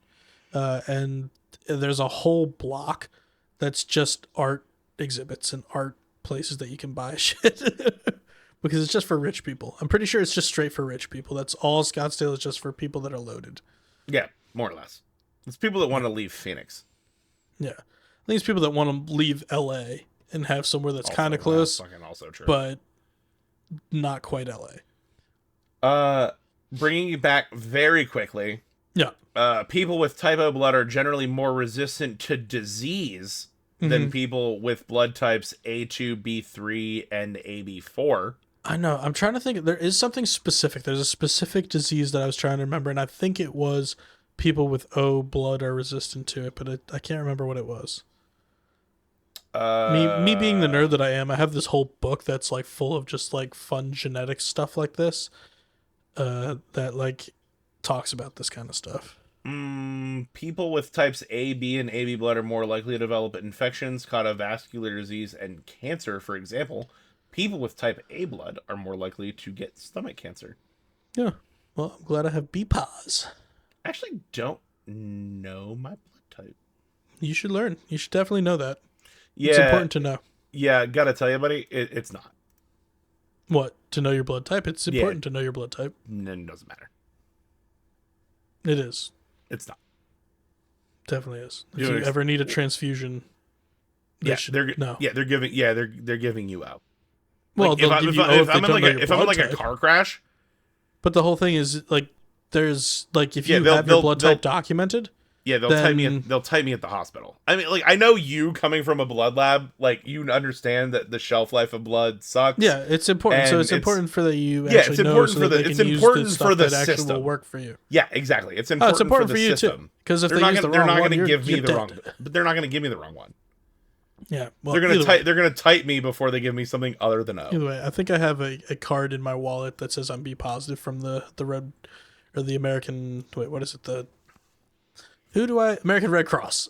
Speaker 2: and there's a whole block that's just art exhibits and art places that you can buy shit. Because it's just for rich people. I'm pretty sure it's just straight for rich people. That's all Scottsdale is, just for people that are loaded.
Speaker 1: Yeah, more or less. It's people that want to leave Phoenix.
Speaker 2: Yeah. I think it's people that want to leave LA and have somewhere that's kind of close.
Speaker 1: Fucking also true.
Speaker 2: But not quite LA.
Speaker 1: Bringing you back very quickly.
Speaker 2: Yeah.
Speaker 1: People with type O blood are generally more resistant to disease than people with blood types A2, B3, and AB4.
Speaker 2: I know. I'm trying to think. There is something specific. There's a specific disease that I was trying to remember, and I think it was people with O blood are resistant to it, but I can't remember what it was. Me being the nerd that I am, I have this whole book that's like full of just like fun genetic stuff like this, that like talks about this kind of stuff.
Speaker 1: People with types A, B, and AB blood are more likely to develop infections, cardiovascular disease, and cancer. For example, people with type A blood are more likely to get stomach cancer.
Speaker 2: Yeah. Well, I'm glad I have B pause.
Speaker 1: I actually don't know my blood type.
Speaker 2: You should learn. You should definitely know that. Yeah, it's important to know.
Speaker 1: Yeah, gotta tell you, buddy, it's not.
Speaker 2: What? To know your blood type? It's important to know your blood type.
Speaker 1: No, it doesn't matter.
Speaker 2: It is.
Speaker 1: It's not.
Speaker 2: Definitely is. If you ever need a transfusion,
Speaker 1: they're giving you out.
Speaker 2: Well,
Speaker 1: like, if I'm in like a car crash.
Speaker 2: But the whole thing is like there's like if you have your blood type documented.
Speaker 1: Yeah, they'll type me at the hospital. I mean, like, I know you coming from a blood lab, like, you understand that the shelf life of blood sucks.
Speaker 2: Yeah, it's important. So it's important for that you actually know so that it's important for the system. Actually will work for you.
Speaker 1: Yeah, exactly. It's important for you too.
Speaker 2: Because if they're not going to give me the wrong,
Speaker 1: but they're not going to give me the wrong one.
Speaker 2: Yeah, well,
Speaker 1: they're going to type me before they give me something other than O.
Speaker 2: Either way, I think I have a card in my wallet that says I'm B positive from the red or the American. Wait, what is it? American Red Cross.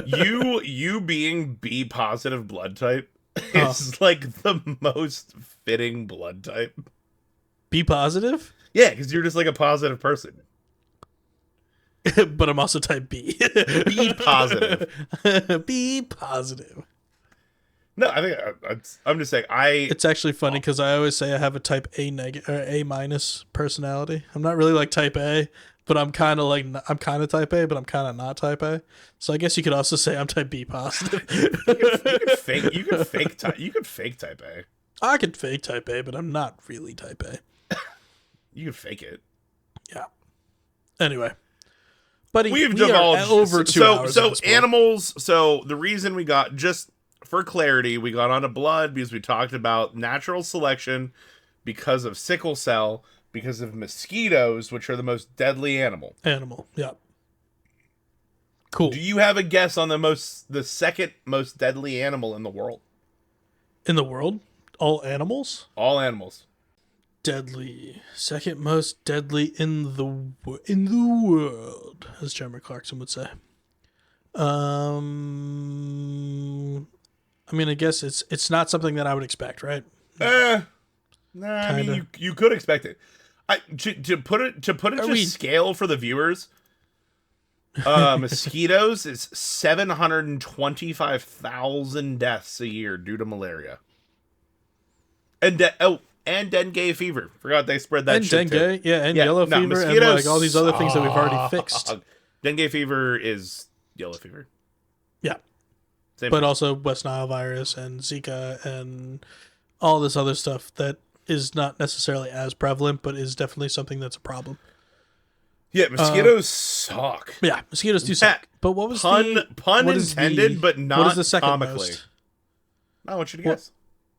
Speaker 1: you being B positive blood type is like the most fitting blood type.
Speaker 2: B positive?
Speaker 1: Yeah, because you're just like a positive person.
Speaker 2: But I'm also type B.
Speaker 1: B positive.
Speaker 2: B positive.
Speaker 1: No, I think I'm just saying
Speaker 2: It's actually funny because I always say I have a type A negative or A minus personality. I'm not really like type A. But I'm kind of type A, but I'm kind of not type A. So I guess you could also say I'm type B positive.
Speaker 1: You could fake type A.
Speaker 2: I could fake type A, but I'm not really type A.
Speaker 1: You could fake it.
Speaker 2: Yeah. Anyway, buddy,
Speaker 1: we divulged
Speaker 2: over 2 hours.
Speaker 1: So animals. So the reason we got, just for clarity, we got onto blood because we talked about natural selection because of sickle cell. Because of mosquitoes, which are the most deadly animal.
Speaker 2: Yeah. Cool.
Speaker 1: Do you have a guess on the second most deadly animal in the world?
Speaker 2: In the world? All animals?
Speaker 1: All animals.
Speaker 2: Deadly. Second most deadly in the world, as Jeremy Clarkson would say. I mean, I guess it's not something that I would expect, right?
Speaker 1: Nah, I mean, you could expect it. To put it to scale for the viewers, mosquitoes is 725,000 deaths a year due to malaria, and dengue fever. Forgot they spread that.
Speaker 2: And
Speaker 1: shit
Speaker 2: dengue, too. And yellow fever, and like all these other things that we've already fixed.
Speaker 1: Dengue fever is yellow fever.
Speaker 2: Yeah,
Speaker 1: Same
Speaker 2: but
Speaker 1: thing.
Speaker 2: Also West Nile virus and Zika and all this other stuff that is not necessarily as prevalent, but is definitely something that's a problem.
Speaker 1: Yeah, mosquitoes suck.
Speaker 2: Yeah, mosquitoes do suck. But what was
Speaker 1: pun intended, but not
Speaker 2: what is the second
Speaker 1: comically?
Speaker 2: Most?
Speaker 1: I want you to guess.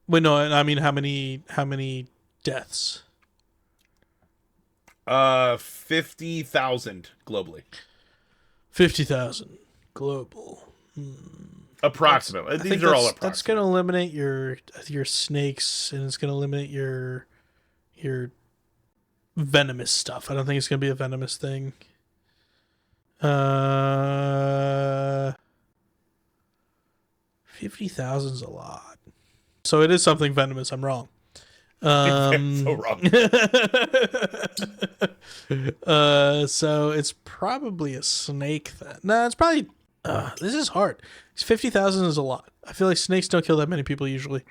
Speaker 2: Wait, no, I mean how many deaths?
Speaker 1: 50,000 globally.
Speaker 2: 50,000 global.
Speaker 1: Approximately. These are all approximate.
Speaker 2: That's going to eliminate your snakes, and it's going to eliminate your venomous stuff. I don't think it's going to be a venomous thing. 50,000 is a lot. So it is something venomous. I'm wrong.
Speaker 1: So wrong.
Speaker 2: So it's probably a snake then. No, it's probably. This is hard. 50,000 is a lot. I feel like snakes don't kill that many people usually.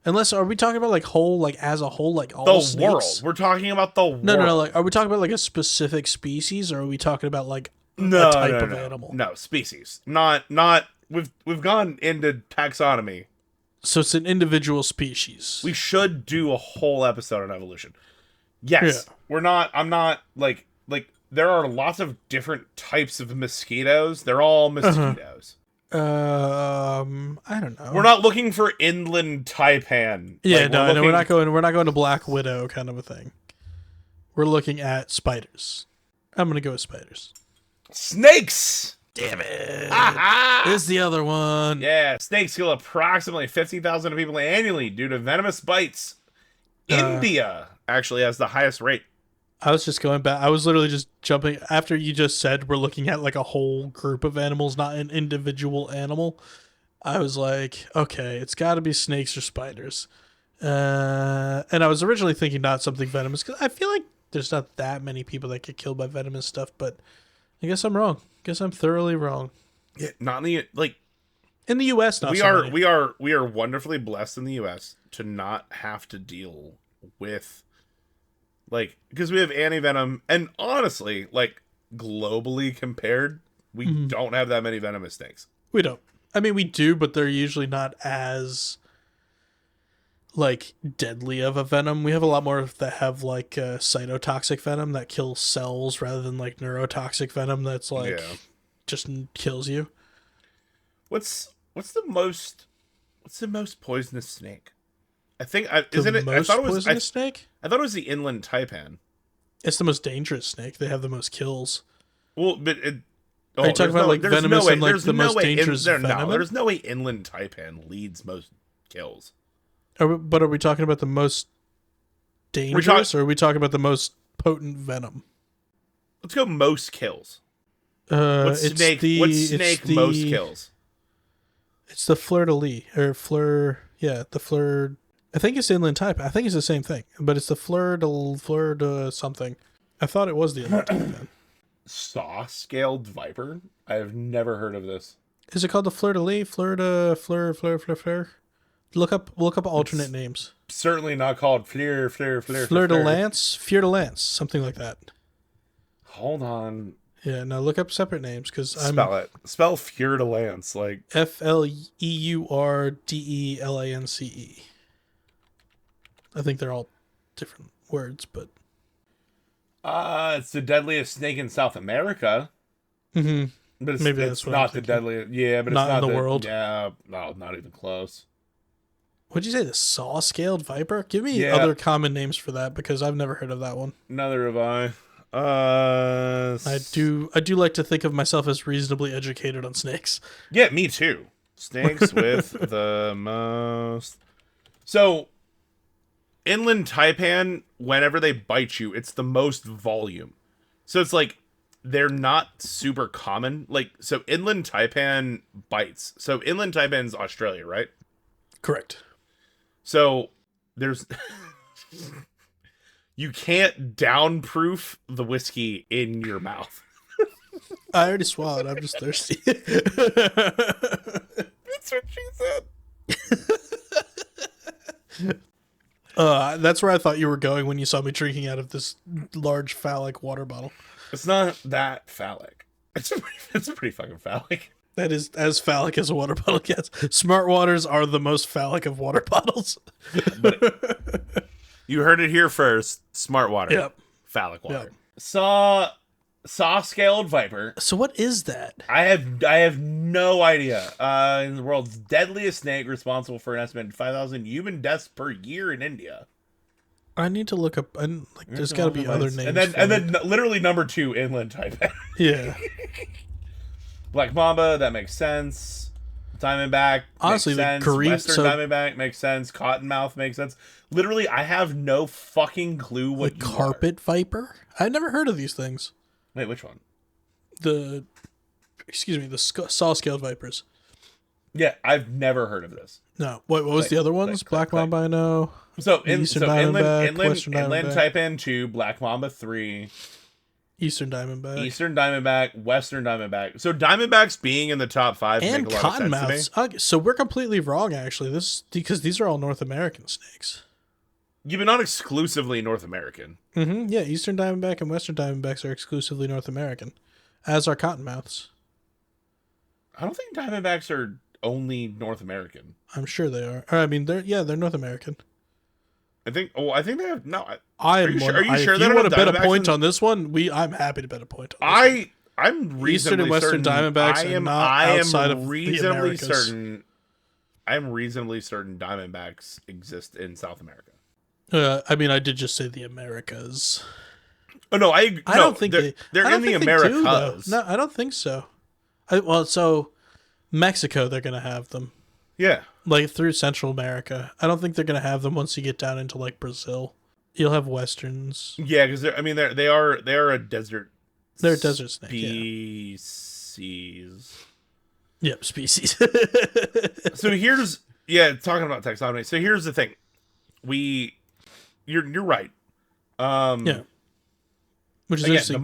Speaker 2: Unless, are we talking about like whole, like as a whole, like all
Speaker 1: the
Speaker 2: snakes?
Speaker 1: World? We're talking about the world.
Speaker 2: No. Like, are we talking about like a specific species, or are we talking about like a type of animal?
Speaker 1: No, species. Not. We've gone into taxonomy.
Speaker 2: So it's an individual species.
Speaker 1: We should do a whole episode on evolution. Yes, we're not. I'm not like. There are lots of different types of mosquitoes. They're all mosquitoes.
Speaker 2: I don't know.
Speaker 1: We're not looking for inland taipan.
Speaker 2: Yeah, no, we're not going to Black Widow kind of a thing. We're looking at spiders. I'm gonna go with spiders.
Speaker 1: Snakes.
Speaker 2: Damn it! This is the other one.
Speaker 1: Yeah, snakes kill approximately 50,000 people annually due to venomous bites. India actually has the highest rate.
Speaker 2: I was just going back. I was literally just jumping after you just said we're looking at like a whole group of animals, not an individual animal. I was like, okay, it's got to be snakes or spiders. And I was originally thinking not something venomous because I feel like there's not that many people that get killed by venomous stuff, but I guess I'm wrong. I guess I'm thoroughly wrong.
Speaker 1: Yeah, not in the
Speaker 2: in the U.S. Not
Speaker 1: we
Speaker 2: so
Speaker 1: are
Speaker 2: many.
Speaker 1: we are wonderfully blessed in the U.S. to not have to deal with because we have anti-venom, and honestly, globally compared, we don't have that many venomous snakes.
Speaker 2: We don't. I mean, we do, but they're usually not as deadly of a venom. We have a lot more that have cytotoxic venom that kills cells rather than neurotoxic venom that's just kills you.
Speaker 1: What's the most poisonous snake? I think isn't it? I thought it was poisonous
Speaker 2: snake.
Speaker 1: I thought it was the inland taipan.
Speaker 2: It's the most dangerous snake. They have the most kills.
Speaker 1: Well, but
Speaker 2: are you talking about venomous and the most dangerous venom?
Speaker 1: No, there's no way inland taipan leads most kills.
Speaker 2: But are we talking about the most dangerous, or are we talking about the most potent venom?
Speaker 1: Let's go most kills.
Speaker 2: What
Speaker 1: snake most kills?
Speaker 2: It's the fleur-de-lis, or fleur. Yeah, the fleur. I think it's inland taipan. I think it's the same thing, but it's the fleur de something. I thought it was the inland taipan.
Speaker 1: Saw-scaled viper? I have never heard of this.
Speaker 2: Is it called the fleur-de-lis? Fleur? Look up alternate names.
Speaker 1: Certainly not called fleur
Speaker 2: de lance, something like that.
Speaker 1: Hold on.
Speaker 2: Yeah, no, look up separate names because
Speaker 1: spell fleur de lance
Speaker 2: FLEURDELANCE. I think they're all different words, but
Speaker 1: it's the deadliest snake in South America.
Speaker 2: Mm-hmm.
Speaker 1: But
Speaker 2: maybe
Speaker 1: it's not the deadliest. Yeah, but
Speaker 2: not
Speaker 1: it's not
Speaker 2: in the world.
Speaker 1: Yeah, no, not even close.
Speaker 2: What'd you say? The saw-scaled viper? Give me other common names for that because I've never heard of that one.
Speaker 1: Neither have I.
Speaker 2: I do like to think of myself as reasonably educated on snakes.
Speaker 1: Yeah, me too. Snakes with the most. So, inland taipan, whenever they bite you, it's the most volume. So it's they're not super common. So inland taipan bites. So inland taipan's Australia, right?
Speaker 2: Correct.
Speaker 1: So there's you can't downproof the whiskey in your mouth.
Speaker 2: I already swallowed. I'm just thirsty.
Speaker 1: That's what she
Speaker 2: said. That's where I thought you were going when you saw me drinking out of this large phallic water bottle.
Speaker 1: It's not that phallic. It's pretty fucking phallic.
Speaker 2: That is as phallic as a water bottle gets. Smart waters are the most phallic of water bottles.
Speaker 1: You heard it here first. Smart water.
Speaker 2: Yep.
Speaker 1: Phallic water. Yep. Saw-scaled viper.
Speaker 2: So what is that?
Speaker 1: I have no idea. In the world's deadliest snake, responsible for an estimated 5,000 human deaths per year in India.
Speaker 2: I need to look up. There's got to be other names.
Speaker 1: And then literally number 2, inland taipan.
Speaker 2: Yeah.
Speaker 1: Black mamba, that makes sense. Diamondback,
Speaker 2: honestly,
Speaker 1: makes sense. Western diamondback makes sense. Cottonmouth makes sense. Literally, I have no fucking clue what
Speaker 2: the carpet viper. I've never heard of these things.
Speaker 1: Wait, which one?
Speaker 2: The saw-scaled vipers.
Speaker 1: Yeah, I've never heard of this.
Speaker 2: No. What was the other ones? Black mamba, I know.
Speaker 1: So inland taipan 2, black mamba 3.
Speaker 2: Eastern
Speaker 1: diamondback, western diamondback. So diamondbacks being in the top 5
Speaker 2: and
Speaker 1: make a lot of sense to me.
Speaker 2: Okay, so we're completely wrong, actually. Because these are all North American snakes.
Speaker 1: Yeah, but not exclusively North American.
Speaker 2: Mm-hmm. Yeah, eastern diamondback and western diamondbacks are exclusively North American, as are cottonmouths.
Speaker 1: I don't think diamondbacks are only North American.
Speaker 2: I'm sure they are. I mean, they're North American.
Speaker 1: I think they have no.
Speaker 2: Are you sure that you want to bet a point on this one? I'm happy to bet a point on this one.
Speaker 1: I'm reasonably
Speaker 2: Eastern and Western
Speaker 1: certain,
Speaker 2: Diamondbacks are not outside of
Speaker 1: reasonably
Speaker 2: the Americas.
Speaker 1: I'm reasonably certain Diamondbacks exist in South America.
Speaker 2: I mean, I did just say the Americas.
Speaker 1: Oh no, I
Speaker 2: don't think
Speaker 1: they're in the Americas.
Speaker 2: No, I don't think so. So Mexico, they're gonna have them.
Speaker 1: Yeah,
Speaker 2: through Central America. I don't think they're gonna have them once you get down into Brazil. You'll have westerns.
Speaker 1: Yeah, because they are a desert.
Speaker 2: They're a desert snake.
Speaker 1: Species.
Speaker 2: Yep, species.
Speaker 1: So talking about taxonomy. So here's the thing. You're right.
Speaker 2: Yeah. which is interesting.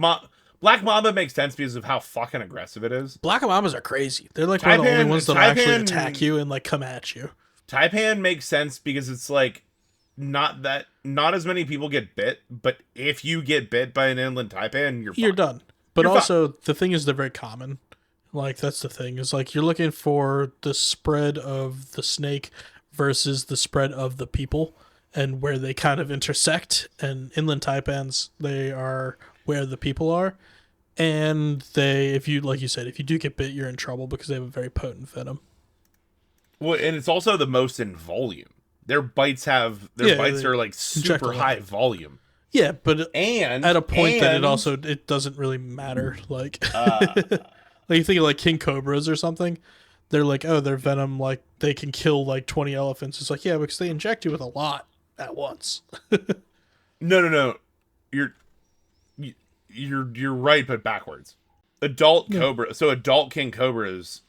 Speaker 1: Black Mamba makes sense because of how fucking aggressive it is.
Speaker 2: Black Mambas are crazy. They're like one of the only ones that actually attack you and like come at you.
Speaker 1: Taipan makes sense because it's like not as many people get bit, but if you get bit by an inland taipan, you're
Speaker 2: done. But also the thing is they're very common. Like that's the thing. Is like you're looking for the spread of the snake versus the spread of the people and where they kind of intersect. And inland taipans, they are where the people are, and if you do get bit, you're in trouble because they have a very potent venom.
Speaker 1: Well, and it's also the most in volume. Their bites are like super high volume.
Speaker 2: Yeah, but at a point that it doesn't really matter. Like, like you think of like king cobras or something. They're like, oh, their venom, like they can kill like 20 elephants. It's like, yeah, because they inject you with a lot at once.
Speaker 1: No. You're right, but backwards. Adult king cobras,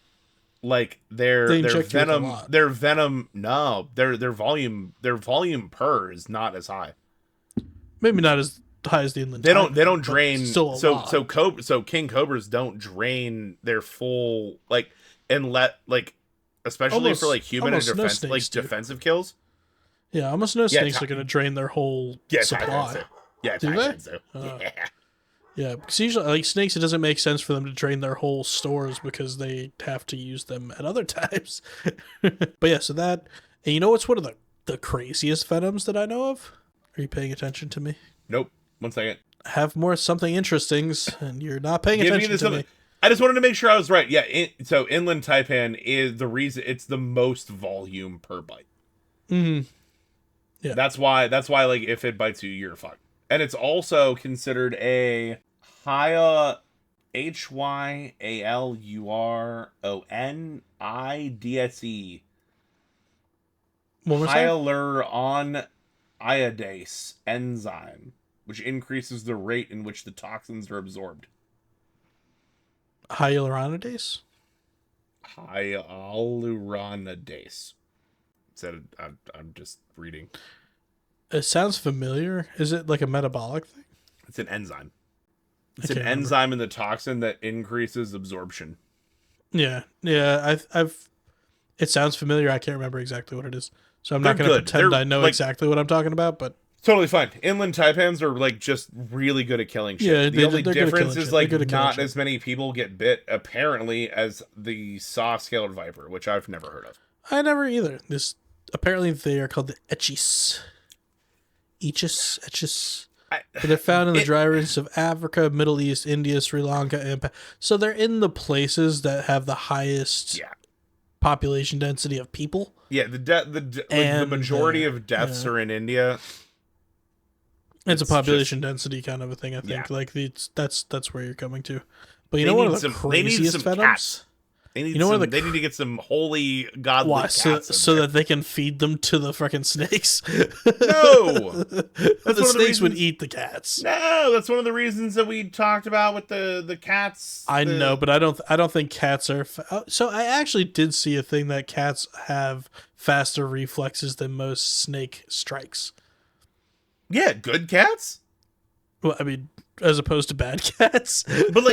Speaker 1: like their venom. No, their volume per is not as high.
Speaker 2: Maybe not as high as the inland.
Speaker 1: They don't drain. So king cobras don't drain their full especially for like human and defensive kills.
Speaker 2: Yeah, almost no snakes are going to drain their whole supply.
Speaker 1: Yeah,
Speaker 2: do they?
Speaker 1: So.
Speaker 2: Yeah, because usually, like snakes, it doesn't make sense for them to drain their whole stores because they have to use them at other times. But yeah, so that, and you know what's one of the craziest venoms that I know of? Are you paying attention to me?
Speaker 1: Nope. 1 second.
Speaker 2: Have more something interestings, and you're not paying attention to me.
Speaker 1: I just wanted to make sure I was right. Yeah, so inland taipan is the reason it's the most volume per bite.
Speaker 2: Mm-hmm. Yeah.
Speaker 1: That's why like if it bites you, you're fucked. And it's also considered a HYALURONIDSE hyaluronidase enzyme, which increases the rate in which the toxins are absorbed.
Speaker 2: Hyaluronidase?
Speaker 1: Hyaluronidase. I'm just reading.
Speaker 2: It sounds familiar. Is it like a metabolic thing?
Speaker 1: It's an enzyme. It's an enzyme in the toxin that increases absorption.
Speaker 2: Yeah. I've. It sounds familiar. I can't remember exactly what it is, so I'm not going to pretend I know exactly what I'm talking about. But
Speaker 1: totally fine. Inland taipans are like just really good at killing shit. Yeah, the only difference is like not as many people get bit apparently as the saw-scaled viper, which I've never heard of.
Speaker 2: I never either. Apparently they are called the echis. Echis. They're found in the dry regions of Africa, Middle East, India, Sri Lanka, and so they're in the places that have the highest population density of people.
Speaker 1: Yeah, the majority of deaths are in India.
Speaker 2: It's a population density kind of a thing, I think. Like that's where you're coming to. But you know one of the craziest venoms?
Speaker 1: Cats. They need to get some holy godly cats
Speaker 2: so that they can feed them to the fucking snakes.
Speaker 1: No,
Speaker 2: the snakes would eat the cats.
Speaker 1: No, that's one of the reasons that we talked about with the cats.
Speaker 2: I know, but I don't think cats are. So I actually did see a thing that cats have faster reflexes than most snake strikes.
Speaker 1: Yeah, good cats.
Speaker 2: Well, I mean, as opposed to bad cats.
Speaker 1: But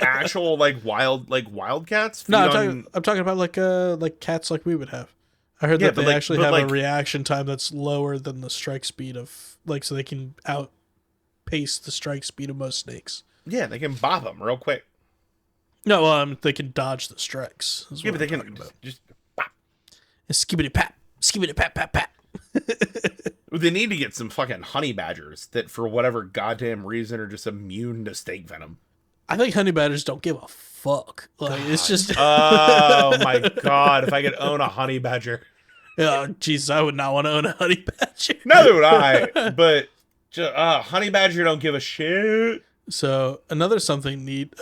Speaker 1: actual wild cats.
Speaker 2: No, I'm talking about like cats like we would have. I heard that they actually have a reaction time that's lower than the strike speed of so they can outpace the strike speed of most snakes.
Speaker 1: Yeah, they can bop them real quick.
Speaker 2: No, they can dodge the strikes.
Speaker 1: Yeah, but they can just bop.
Speaker 2: Skibbity pat, pat, pat.
Speaker 1: They need to get some fucking honey badgers that, for whatever goddamn reason, are just immune to snake venom.
Speaker 2: I think honey badgers don't give a fuck. Like it's just.
Speaker 1: Oh my god! If I could own a honey badger.
Speaker 2: Oh Jesus! I would not want to own a honey badger.
Speaker 1: Neither would I. But honey badger don't give a shit.
Speaker 2: So another something neat.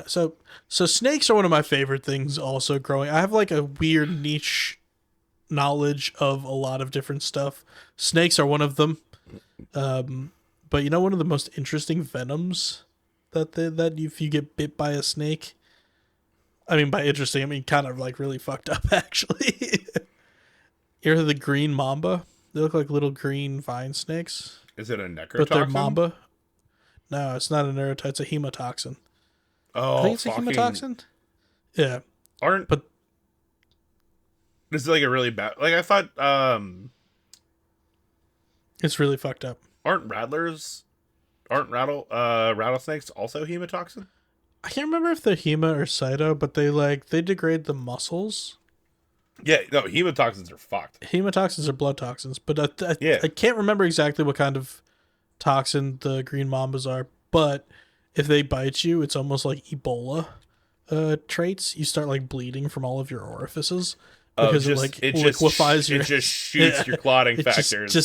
Speaker 2: So snakes are one of my favorite things. Also growing, I have like a weird niche knowledge of a lot of different stuff. Snakes are one of them. But one of the most interesting venoms that if you get bit by a snake, I mean by interesting, I mean kind of like really fucked up actually. You heard of the green mamba? They look like little green vine snakes.
Speaker 1: Is it a necrotoxin?
Speaker 2: But they're mamba. No, it's not a neurotoxin. It's a hemotoxin.
Speaker 1: Oh,
Speaker 2: I think it's a hemotoxin. Yeah.
Speaker 1: But this is like a really bad. Like I thought.
Speaker 2: It's really fucked up.
Speaker 1: Aren't rattlesnakes also hemotoxin?
Speaker 2: I can't remember if they're hema or cyto, but they degrade the muscles.
Speaker 1: Yeah, no, hemotoxins are fucked.
Speaker 2: Hemotoxins are blood toxins, but I can't remember exactly what kind of toxin the green mambas are. But if they bite you, it's almost like Ebola traits. You start like bleeding from all of your orifices because it liquefies
Speaker 1: it just shoots your clotting factors.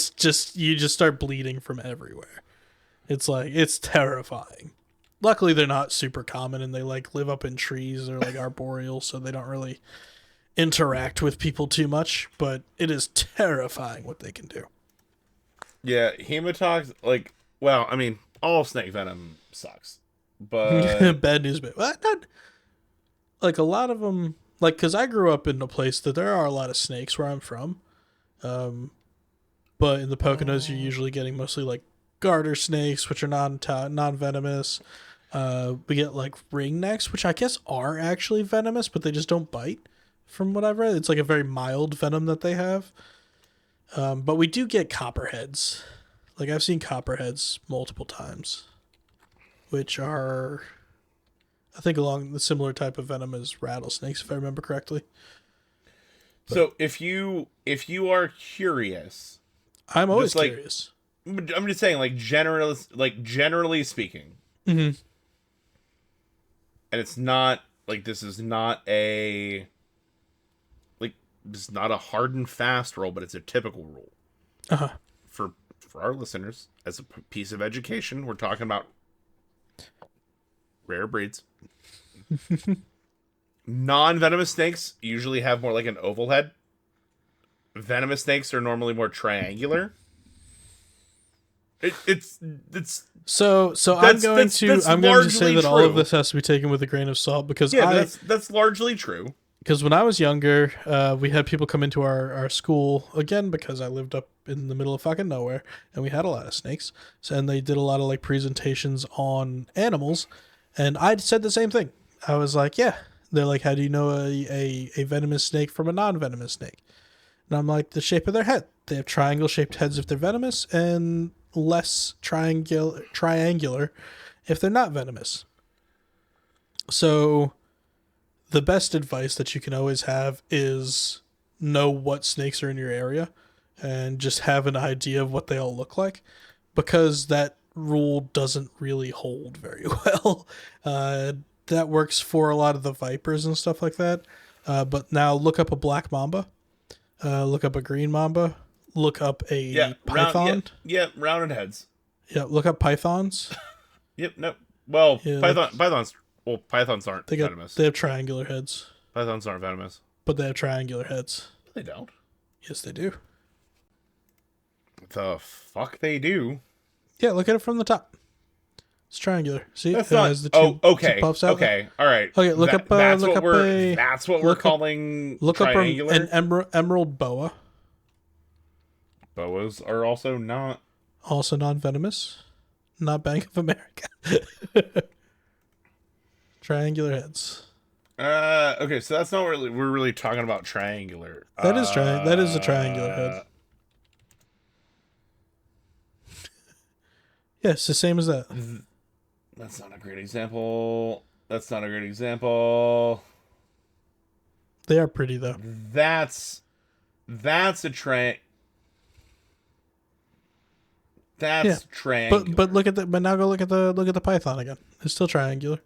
Speaker 2: You just start bleeding from everywhere. It's terrifying. Luckily, they're not super common, and they like live up in trees. They're like arboreal, so they don't really interact with people too much. But it is terrifying what they can do.
Speaker 1: Yeah, hemotox. Like, well, I mean, all snake venom sucks, but
Speaker 2: bad news. But not like a lot of them. Like, because I grew up in a place that there are a lot of snakes where I'm from. But in the Poconos, you're usually getting mostly like garter snakes, which are non-venomous. We get like ringnecks, which I guess are actually venomous, but they just don't bite. From what I've read, it's like a very mild venom that they have. But we do get copperheads. Like I've seen copperheads multiple times, which are, I think, along the similar type of venom as rattlesnakes, if I remember correctly.
Speaker 1: So if you are curious,
Speaker 2: I'm always curious.
Speaker 1: I'm just saying, generally speaking,
Speaker 2: mm-hmm.
Speaker 1: And it's not like this is not a hard and fast rule, but it's a typical rule. For our listeners, as a piece of education, we're talking about rare breeds. Non-venomous snakes usually have more like an oval head. Venomous snakes are normally more triangular. It's
Speaker 2: so I'm going to say that true. All of this has to be taken with a grain of salt because
Speaker 1: that's largely true.
Speaker 2: Because when I was younger, we had people come into our school, again, because I lived up in the middle of fucking nowhere, and we had a lot of snakes. And they did a lot of like presentations on animals, and I said the same thing. I was like, yeah. They're like, how do you know a venomous snake from a non-venomous snake? And I'm like, the shape of their head. They have triangle-shaped heads if they're venomous, and less triangular if they're not venomous. So the best advice that you can always have is know what snakes are in your area and just have an idea of what they all look like, because that rule doesn't really hold very well. That works for a lot of the vipers and stuff like that. But now look up a black mamba, look up a green mamba, look up a python.
Speaker 1: Rounded heads.
Speaker 2: Yeah, look up pythons.
Speaker 1: Yep, no. Well, pythons aren't venomous.
Speaker 2: They have triangular heads.
Speaker 1: Pythons aren't venomous.
Speaker 2: But they have triangular heads.
Speaker 1: They don't.
Speaker 2: Yes, they do.
Speaker 1: The fuck they do?
Speaker 2: Yeah, look at it from the top. It's triangular. See?
Speaker 1: That's not. Okay. Okay. All right.
Speaker 2: Okay. Look up.
Speaker 1: That's
Speaker 2: look
Speaker 1: what
Speaker 2: up
Speaker 1: we're. That's what we're calling.
Speaker 2: Look
Speaker 1: triangular.
Speaker 2: up an emerald boa.
Speaker 1: Boas are also
Speaker 2: non-venomous. Not Bank of America. Triangular heads.
Speaker 1: Okay. So that's not really. We're really talking about triangular.
Speaker 2: That is a triangular head. Yeah, it's the same as that.
Speaker 1: That's not a great example. They
Speaker 2: are pretty though.
Speaker 1: That's a triangular.
Speaker 2: But look at but now go look at the python again. It's still triangular.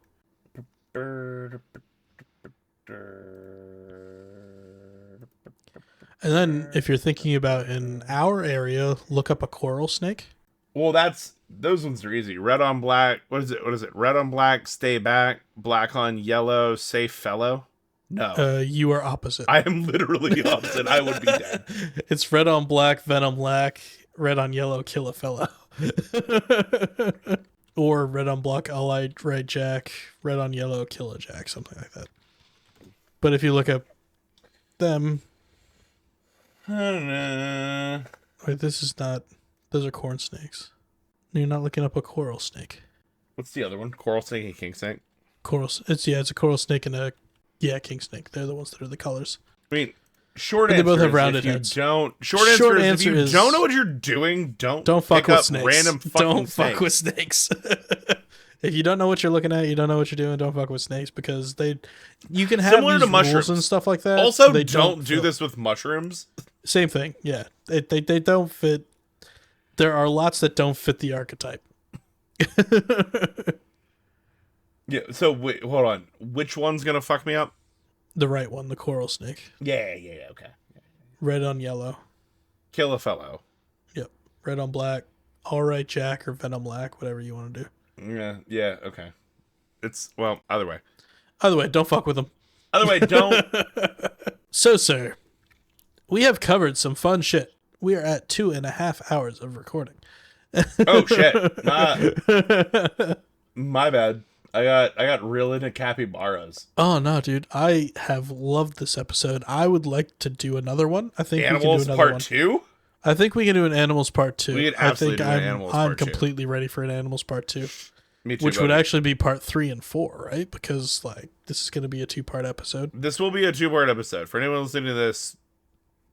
Speaker 2: And then if you're thinking about in our area, look up a coral snake.
Speaker 1: Well, those ones are easy. Red on black. What is it? Red on black, stay back. Black on yellow, safe fellow. No.
Speaker 2: You are opposite.
Speaker 1: I am literally opposite. I would be dead.
Speaker 2: It's red on black, venom black. Red on yellow, kill a fellow. Or red on black, allied right jack. Red on yellow, kill a jack. Something like that. But if you look up them.
Speaker 1: I don't know.
Speaker 2: Wait, this is not. Those are corn snakes. You're not looking up a coral snake.
Speaker 1: What's the other one? Coral snake and king snake?
Speaker 2: It's a coral snake and a king snake. They're the ones that are the colors.
Speaker 1: I mean, short answer. They both have rounded heads. Short answer is if you don't know what you're doing, don't fuck with snakes. Random fucking snakes.
Speaker 2: Fuck with snakes. If you don't know what you're looking at, you don't know what you're doing, don't fuck with snakes, because you can have similar to mushrooms and stuff like that.
Speaker 1: Also, don't do this with mushrooms.
Speaker 2: Same thing. Yeah, they don't fit. There are lots that don't fit the archetype.
Speaker 1: Yeah. So wait, hold on. Which one's gonna fuck me up?
Speaker 2: The right one, the coral snake.
Speaker 1: Yeah. Okay.
Speaker 2: Red on yellow.
Speaker 1: Kill a fellow.
Speaker 2: Yep. Red on black. All right, Jack, or Venom Black, whatever you want to do.
Speaker 1: Yeah, okay. Either way.
Speaker 2: Either way, don't fuck with them.
Speaker 1: Other way, don't.
Speaker 2: So, sir, we have covered some fun shit. We are at 2.5 hours of recording.
Speaker 1: Oh, shit. My bad. I got real into capybaras.
Speaker 2: Oh, no, dude. I have loved this episode. I would like to do another one. I think
Speaker 1: Animals
Speaker 2: we can do another
Speaker 1: Part 2?
Speaker 2: I think we can do an Animals Part 2.
Speaker 1: We can absolutely do an Animals Part 2.
Speaker 2: I'm completely ready for an Animals Part 2.
Speaker 1: Me too,
Speaker 2: which would actually be Part 3 and 4, right? Because this is going to be a 2-part episode.
Speaker 1: This will be a 2-part episode. For anyone listening to this,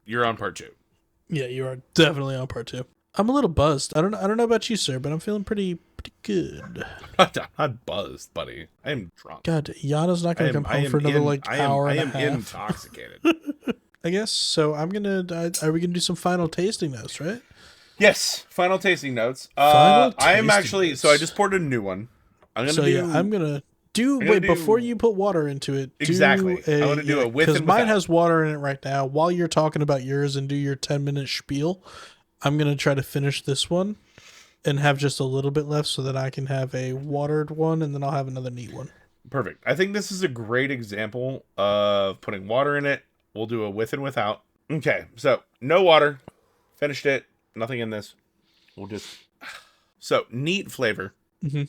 Speaker 1: you're on Part 2.
Speaker 2: Yeah, you are definitely on Part 2. I'm a little buzzed. I don't know about you, sir, but I'm feeling pretty good.
Speaker 1: I'm not buzzed, buddy. I am drunk.
Speaker 2: God, Yana's not going to come home for another hour and a half. I am
Speaker 1: intoxicated.
Speaker 2: I guess so. Are we gonna do some final tasting notes, right?
Speaker 1: Yes, final tasting notes. I am actually notes. So I just poured a new one.
Speaker 2: Before you put water into it.
Speaker 1: Exactly. I want to do it with and without.
Speaker 2: Because mine has water in it right now. While you're talking about yours and do your 10-minute spiel, I'm gonna try to finish this one and have just a little bit left so that I can have a watered one, and then I'll have another neat one.
Speaker 1: Perfect. I think this is a great example of putting water in it. We'll do a with and without. Okay, so no water. Finished it. Nothing in this. So neat flavor.
Speaker 2: Mm-hmm.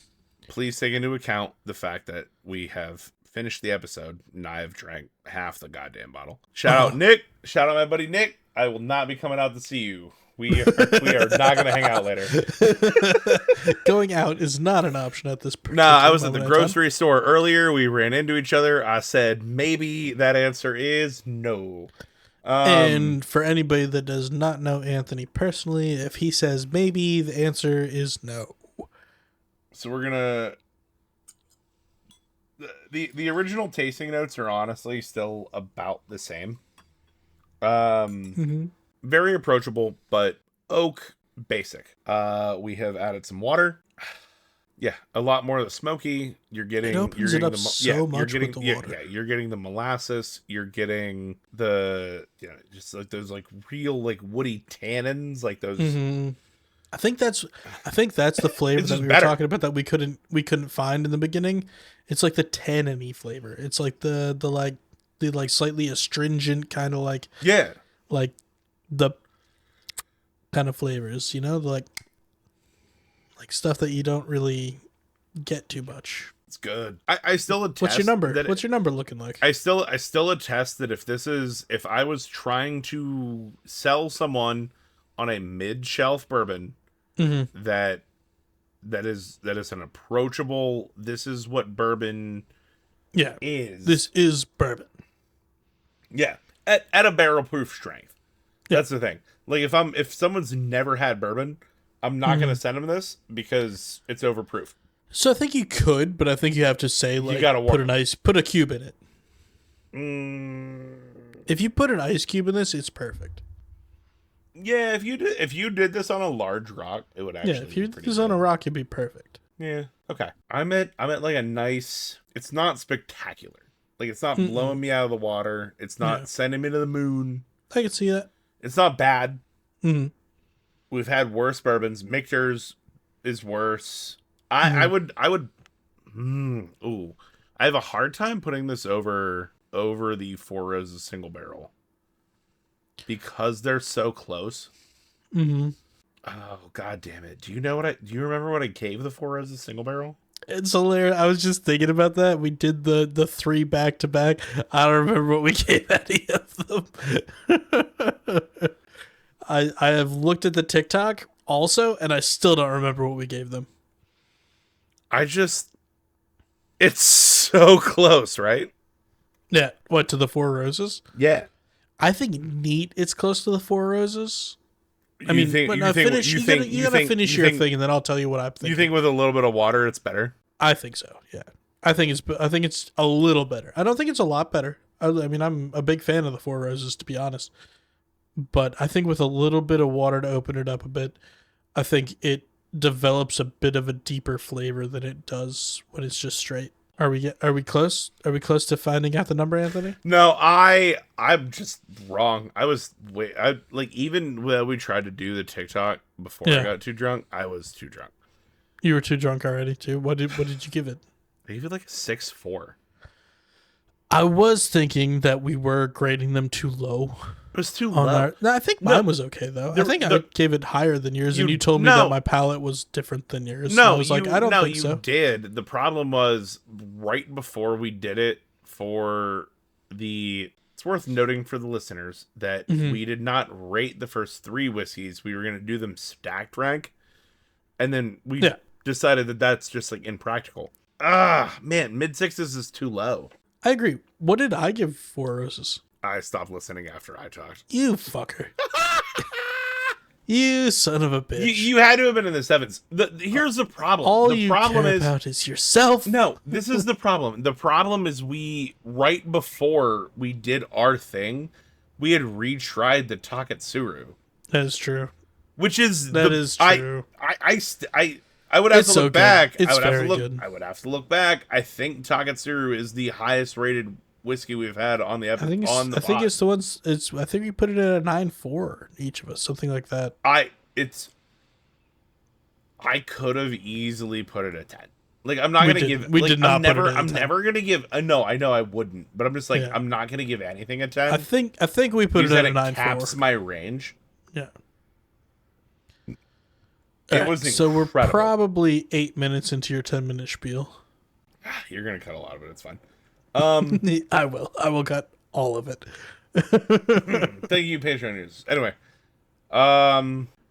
Speaker 1: Please take into account the fact that we have finished the episode and I have drank half the goddamn bottle. Shout out Nick. Shout out my buddy Nick. I will not be coming out to see you. We are not going to hang out later.
Speaker 2: Going out is not an option at this point.
Speaker 1: Nah, I was at the grocery store earlier. We ran into each other. I said maybe that answer is no.
Speaker 2: And for anybody that does not know Anthony personally, if he says maybe, the answer is no.
Speaker 1: So we're gonna the original tasting notes are honestly still about the same. Very approachable, but oak basic. We have added some water. Yeah, a lot more of the smoky. You're getting
Speaker 2: much with the water.
Speaker 1: Yeah, you're getting the molasses. You're getting the just like those like real like woody tannins, like those.
Speaker 2: Mm-hmm. I think that's the flavor that we were talking about that we couldn't find in the beginning. It's like the tanniny flavor. It's like the slightly astringent kind of like the kind of flavors, like stuff that you don't really get too much.
Speaker 1: It's good. I still attest.
Speaker 2: What's your number? What's your number looking like?
Speaker 1: I still attest that if I was trying to sell someone on a mid-shelf bourbon,
Speaker 2: mm-hmm.
Speaker 1: that is an approachable. This is what bourbon.
Speaker 2: Yeah,
Speaker 1: is.
Speaker 2: This is bourbon.
Speaker 1: Yeah, at a barrel proof strength. Yeah. That's the thing. Like if someone's never had bourbon, I'm not going to send them this because it's overproof.
Speaker 2: So I think you could, but I think you have to say like you gotta put a cube in it. If you put an ice cube in this, it's perfect.
Speaker 1: Yeah, if you did this on a large rock, it would actually. Yeah,
Speaker 2: if you did this on a rock, it'd be perfect.
Speaker 1: Yeah. Okay. I'm at like a nice. It's not spectacular. Like it's not blowing me out of the water. It's not sending me to the moon.
Speaker 2: I can see that. It's
Speaker 1: not bad.
Speaker 2: Mm-hmm.
Speaker 1: We've had worse bourbons. Michter's is worse. I would. I have a hard time putting this over the Four Roses single barrel because they're so close.
Speaker 2: Mm-hmm.
Speaker 1: Oh god damn it! Do you remember what I gave the Four Roses single barrel?
Speaker 2: It's hilarious. I was just thinking about that. We did the 3 back to back. I don't remember what we gave any of them. I have looked at the TikTok also, and I still don't remember what we gave them.
Speaker 1: It's so close, right?
Speaker 2: Yeah. What, to the Four Roses?
Speaker 1: Yeah.
Speaker 2: I think neat. It's close to the Four Roses. I mean,
Speaker 1: you gotta
Speaker 2: finish your thing, and then I'll tell you what I'm thinking.
Speaker 1: You think with a little bit of water, it's better?
Speaker 2: I think so. Yeah, I think it's a little better. I don't think it's a lot better. I mean, I'm a big fan of the Four Roses, to be honest. But I think with a little bit of water to open it up a bit, I think it develops a bit of a deeper flavor than it does when it's just straight. Are we close? Are we close to finding out the number, Anthony?
Speaker 1: No, I'm just wrong. Even when we tried to do the TikTok before I got too drunk, I was too drunk.
Speaker 2: You were too drunk already too. What did you give it?
Speaker 1: I gave it like a 6.4.
Speaker 2: I was thinking that we were grading them too low.
Speaker 1: It was too low.
Speaker 2: I think mine was okay though. I think I gave it higher than yours, and you told me that my palate was different than yours.
Speaker 1: No,
Speaker 2: I was like, I don't think so.
Speaker 1: You did. The problem was right before we did it for the. It's worth noting for the listeners that we did not rate the first 3 whiskeys. We were going to do them stacked rank, and then we decided that that's just like impractical. Man, mid-6s is too low.
Speaker 2: I agree. What did I give Four Roses?
Speaker 1: I stopped listening after I talked.
Speaker 2: You fucker. You son of a bitch.
Speaker 1: You had to have been in the 7s. Here's the problem.
Speaker 2: All you care about is yourself.
Speaker 1: No, this is the problem. The problem is right before we did our thing, we had retried the Taketsuru.
Speaker 2: That is true.
Speaker 1: Which is
Speaker 2: true.
Speaker 1: I would have to look back.
Speaker 2: It's very good.
Speaker 1: I would have to look back. I think Taketsuru is the highest rated whiskey we've had on the episode. I think
Speaker 2: it's the ones. I think we put it at a 9.4 each of us, something like that.
Speaker 1: I could have easily put it at 10. Like I'm not gonna give.
Speaker 2: We did not.
Speaker 1: I'm never gonna give. No, I know I wouldn't, but I'm just like I'm not gonna give anything a 10.
Speaker 2: I think we put it at a 9.4.
Speaker 1: Caps my range.
Speaker 2: Yeah.
Speaker 1: It was incredible.
Speaker 2: So we're probably 8 minutes into your 10-minute spiel.
Speaker 1: You're gonna cut a lot of it. It's fine.
Speaker 2: I will cut all of it.
Speaker 1: Thank you, Patreon. Anyway,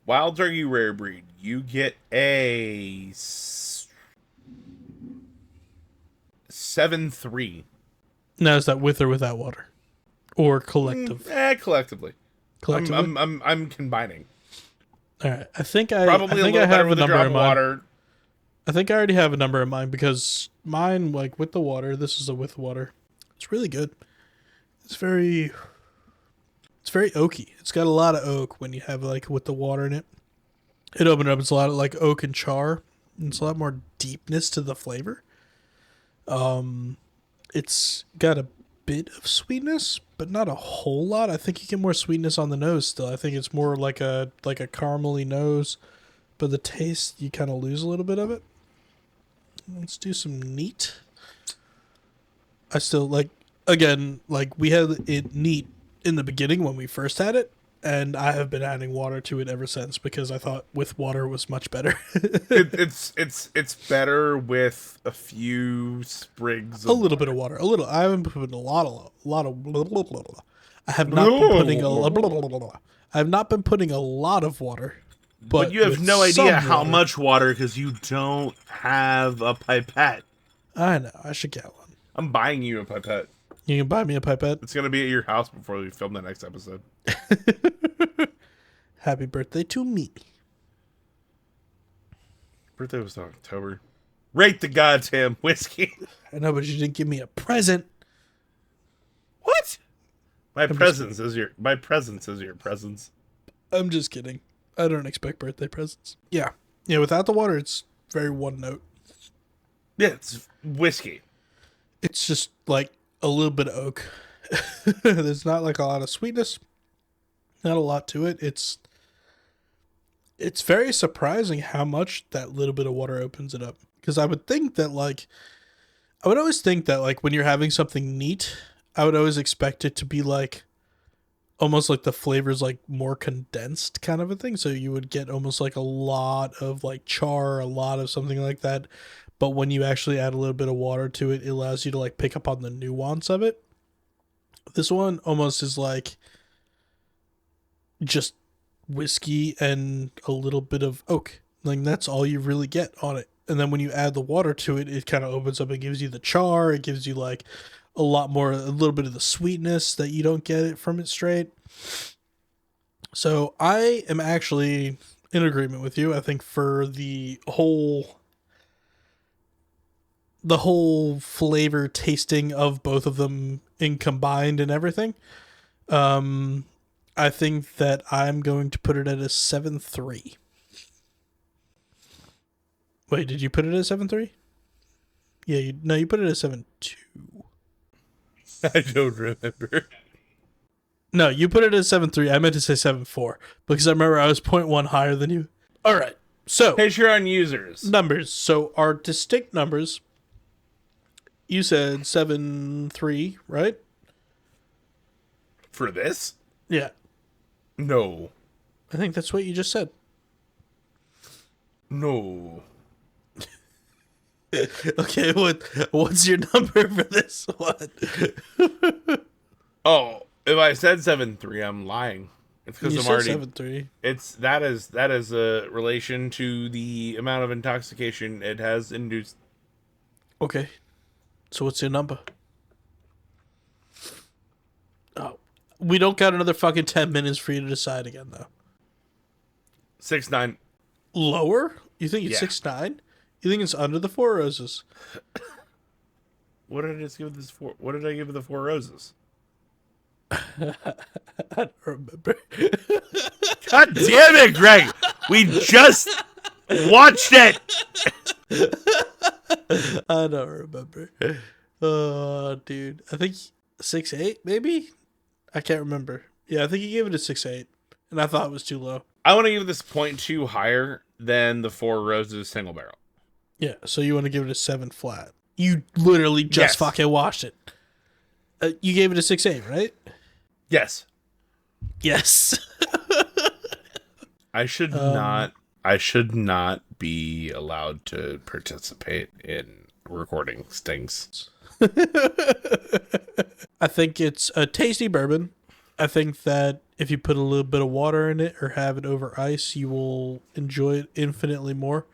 Speaker 1: Wild Turkey Rare Breed, you get a 7.3.
Speaker 2: Now is that with or without water, or collective?
Speaker 1: Collectively. I'm combining.
Speaker 2: All right, I think I
Speaker 1: have a number in mind. Water.
Speaker 2: I think I already have a number in mind because mine, like with the water, this is a with water. It's really good. It's very oaky. It's got a lot of oak when you have like with the water in it. It opened up. It's a lot of like oak and char. And it's a lot more deepness to the flavor. It's got a bit of sweetness, but not a whole lot. I think you get more sweetness on the nose still. I think it's more like a caramely nose, but the taste you kind of lose a little bit of it. Let's do some neat. I still we had it neat in the beginning when we first had it, and I have been adding water to it ever since because I thought with water was much better.
Speaker 1: it's better with a few sprigs of
Speaker 2: bit of water. I haven't put a lot of I have not been putting I have not been putting a lot of water.
Speaker 1: But you have no idea how much water because you don't have a pipette.
Speaker 2: I know. I should get one.
Speaker 1: I'm buying you a pipette.
Speaker 2: You can buy me a pipette?
Speaker 1: It's going to be at your house before we film the next episode.
Speaker 2: Happy birthday to me.
Speaker 1: Birthday was in October. Rate the goddamn whiskey.
Speaker 2: I know, but you didn't give me a present.
Speaker 1: What? My presence is your presence.
Speaker 2: I'm just kidding. I don't expect birthday presents. Yeah. Yeah, without the water, it's very one note.
Speaker 1: Yeah, it's whiskey.
Speaker 2: It's just like a little bit of oak. There's not like a lot of sweetness. Not a lot to it. It's very surprising how much that little bit of water opens it up. Because I would always think that like when you're having something neat, I would always expect it to be like almost like the flavors like more condensed kind of a thing. So you would get almost like a lot of like char, a lot of something like that. But when you actually add a little bit of water to it, it allows you to like pick up on the nuance of it. This one almost is like just whiskey and a little bit of oak. Like that's all you really get on it. and then when you add the water to it, it kind of opens up and gives you the char. It gives you like a little bit of the sweetness that you don't get it from it straight. So I am actually in agreement with you. I think for the whole flavor tasting of both of them in combined and everything, I think that I'm going to put it at a 7.3. Wait, did you put it at 7.3? Yeah, you put it at 7.2.
Speaker 1: I don't remember.
Speaker 2: No, you put it at 7.3. I meant to say 7.4 because I remember I was 0.1 higher than you. All right. So,
Speaker 1: Patreon users.
Speaker 2: Numbers. So, our distinct numbers, you said 7.3, right?
Speaker 1: For this?
Speaker 2: Yeah.
Speaker 1: No.
Speaker 2: I think that's what you just said.
Speaker 1: No.
Speaker 2: Okay, what's your number for this one?
Speaker 1: Oh, if I said 7.3, I'm lying. It's because I'm already
Speaker 2: 7.3.
Speaker 1: That is a relation to the amount of intoxication it has induced.
Speaker 2: Okay. So what's your number? Oh, we don't got another fucking 10 minutes for you to decide again, though.
Speaker 1: 6.9.
Speaker 2: Lower? You think it's 6.9? You think it's under the Four Roses?
Speaker 1: What did I just give this for? What did I give the Four Roses?
Speaker 2: I don't remember.
Speaker 1: God damn it, Greg! We just watched it.
Speaker 2: I don't remember. Oh, dude. I think 6.8, maybe? I can't remember. Yeah, I think he gave it a 6.8, and I thought it was too low.
Speaker 1: I want to give this 0.2 higher than the Four Roses single barrel.
Speaker 2: Yeah, so you want to give it a 7 flat. You literally just fucking washed it. You gave it a 6.8, right?
Speaker 1: Yes.
Speaker 2: Yes.
Speaker 1: I should not be allowed to participate in recording stings.
Speaker 2: I think it's a tasty bourbon. I think that if you put a little bit of water in it or have it over ice, you will enjoy it infinitely more.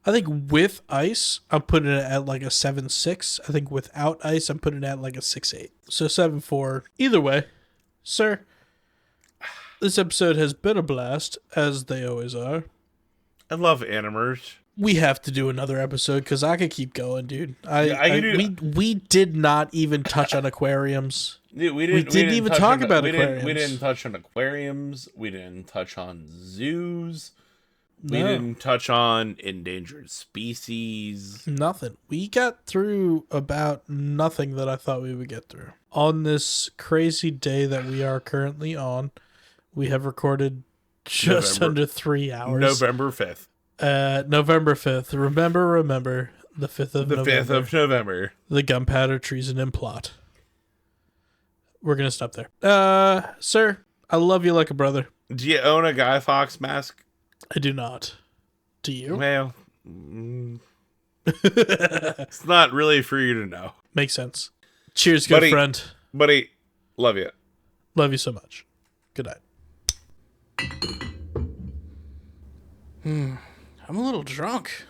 Speaker 2: I think with ice, I'm putting it at like a 7.6. I think without ice, I'm putting it at like a 6.8. So 7.4. Either way, sir, this episode has been a blast, as they always are.
Speaker 1: I love animers.
Speaker 2: We have to do another episode because I could keep going, dude. We did not even touch on aquariums.
Speaker 1: Dude, we didn't even talk about aquariums. We didn't touch on aquariums. We didn't touch on zoos. We didn't touch on endangered species.
Speaker 2: Nothing. We got through about nothing that I thought we would get through. On this crazy day that we are currently on, we have recorded just under 3 hours.
Speaker 1: November 5th.
Speaker 2: November 5th. Remember, the 5th of November.
Speaker 1: The 5th of November.
Speaker 2: The gunpowder treason and plot. We're going to stop there. Sir, I love you like a brother.
Speaker 1: Do you own a Guy Fawkes mask?
Speaker 2: I do not. Do you?
Speaker 1: Well, it's not really for you to know.
Speaker 2: Makes sense. Cheers, good friend.
Speaker 1: Buddy, love you.
Speaker 2: Love you so much. Good night. I'm a little drunk.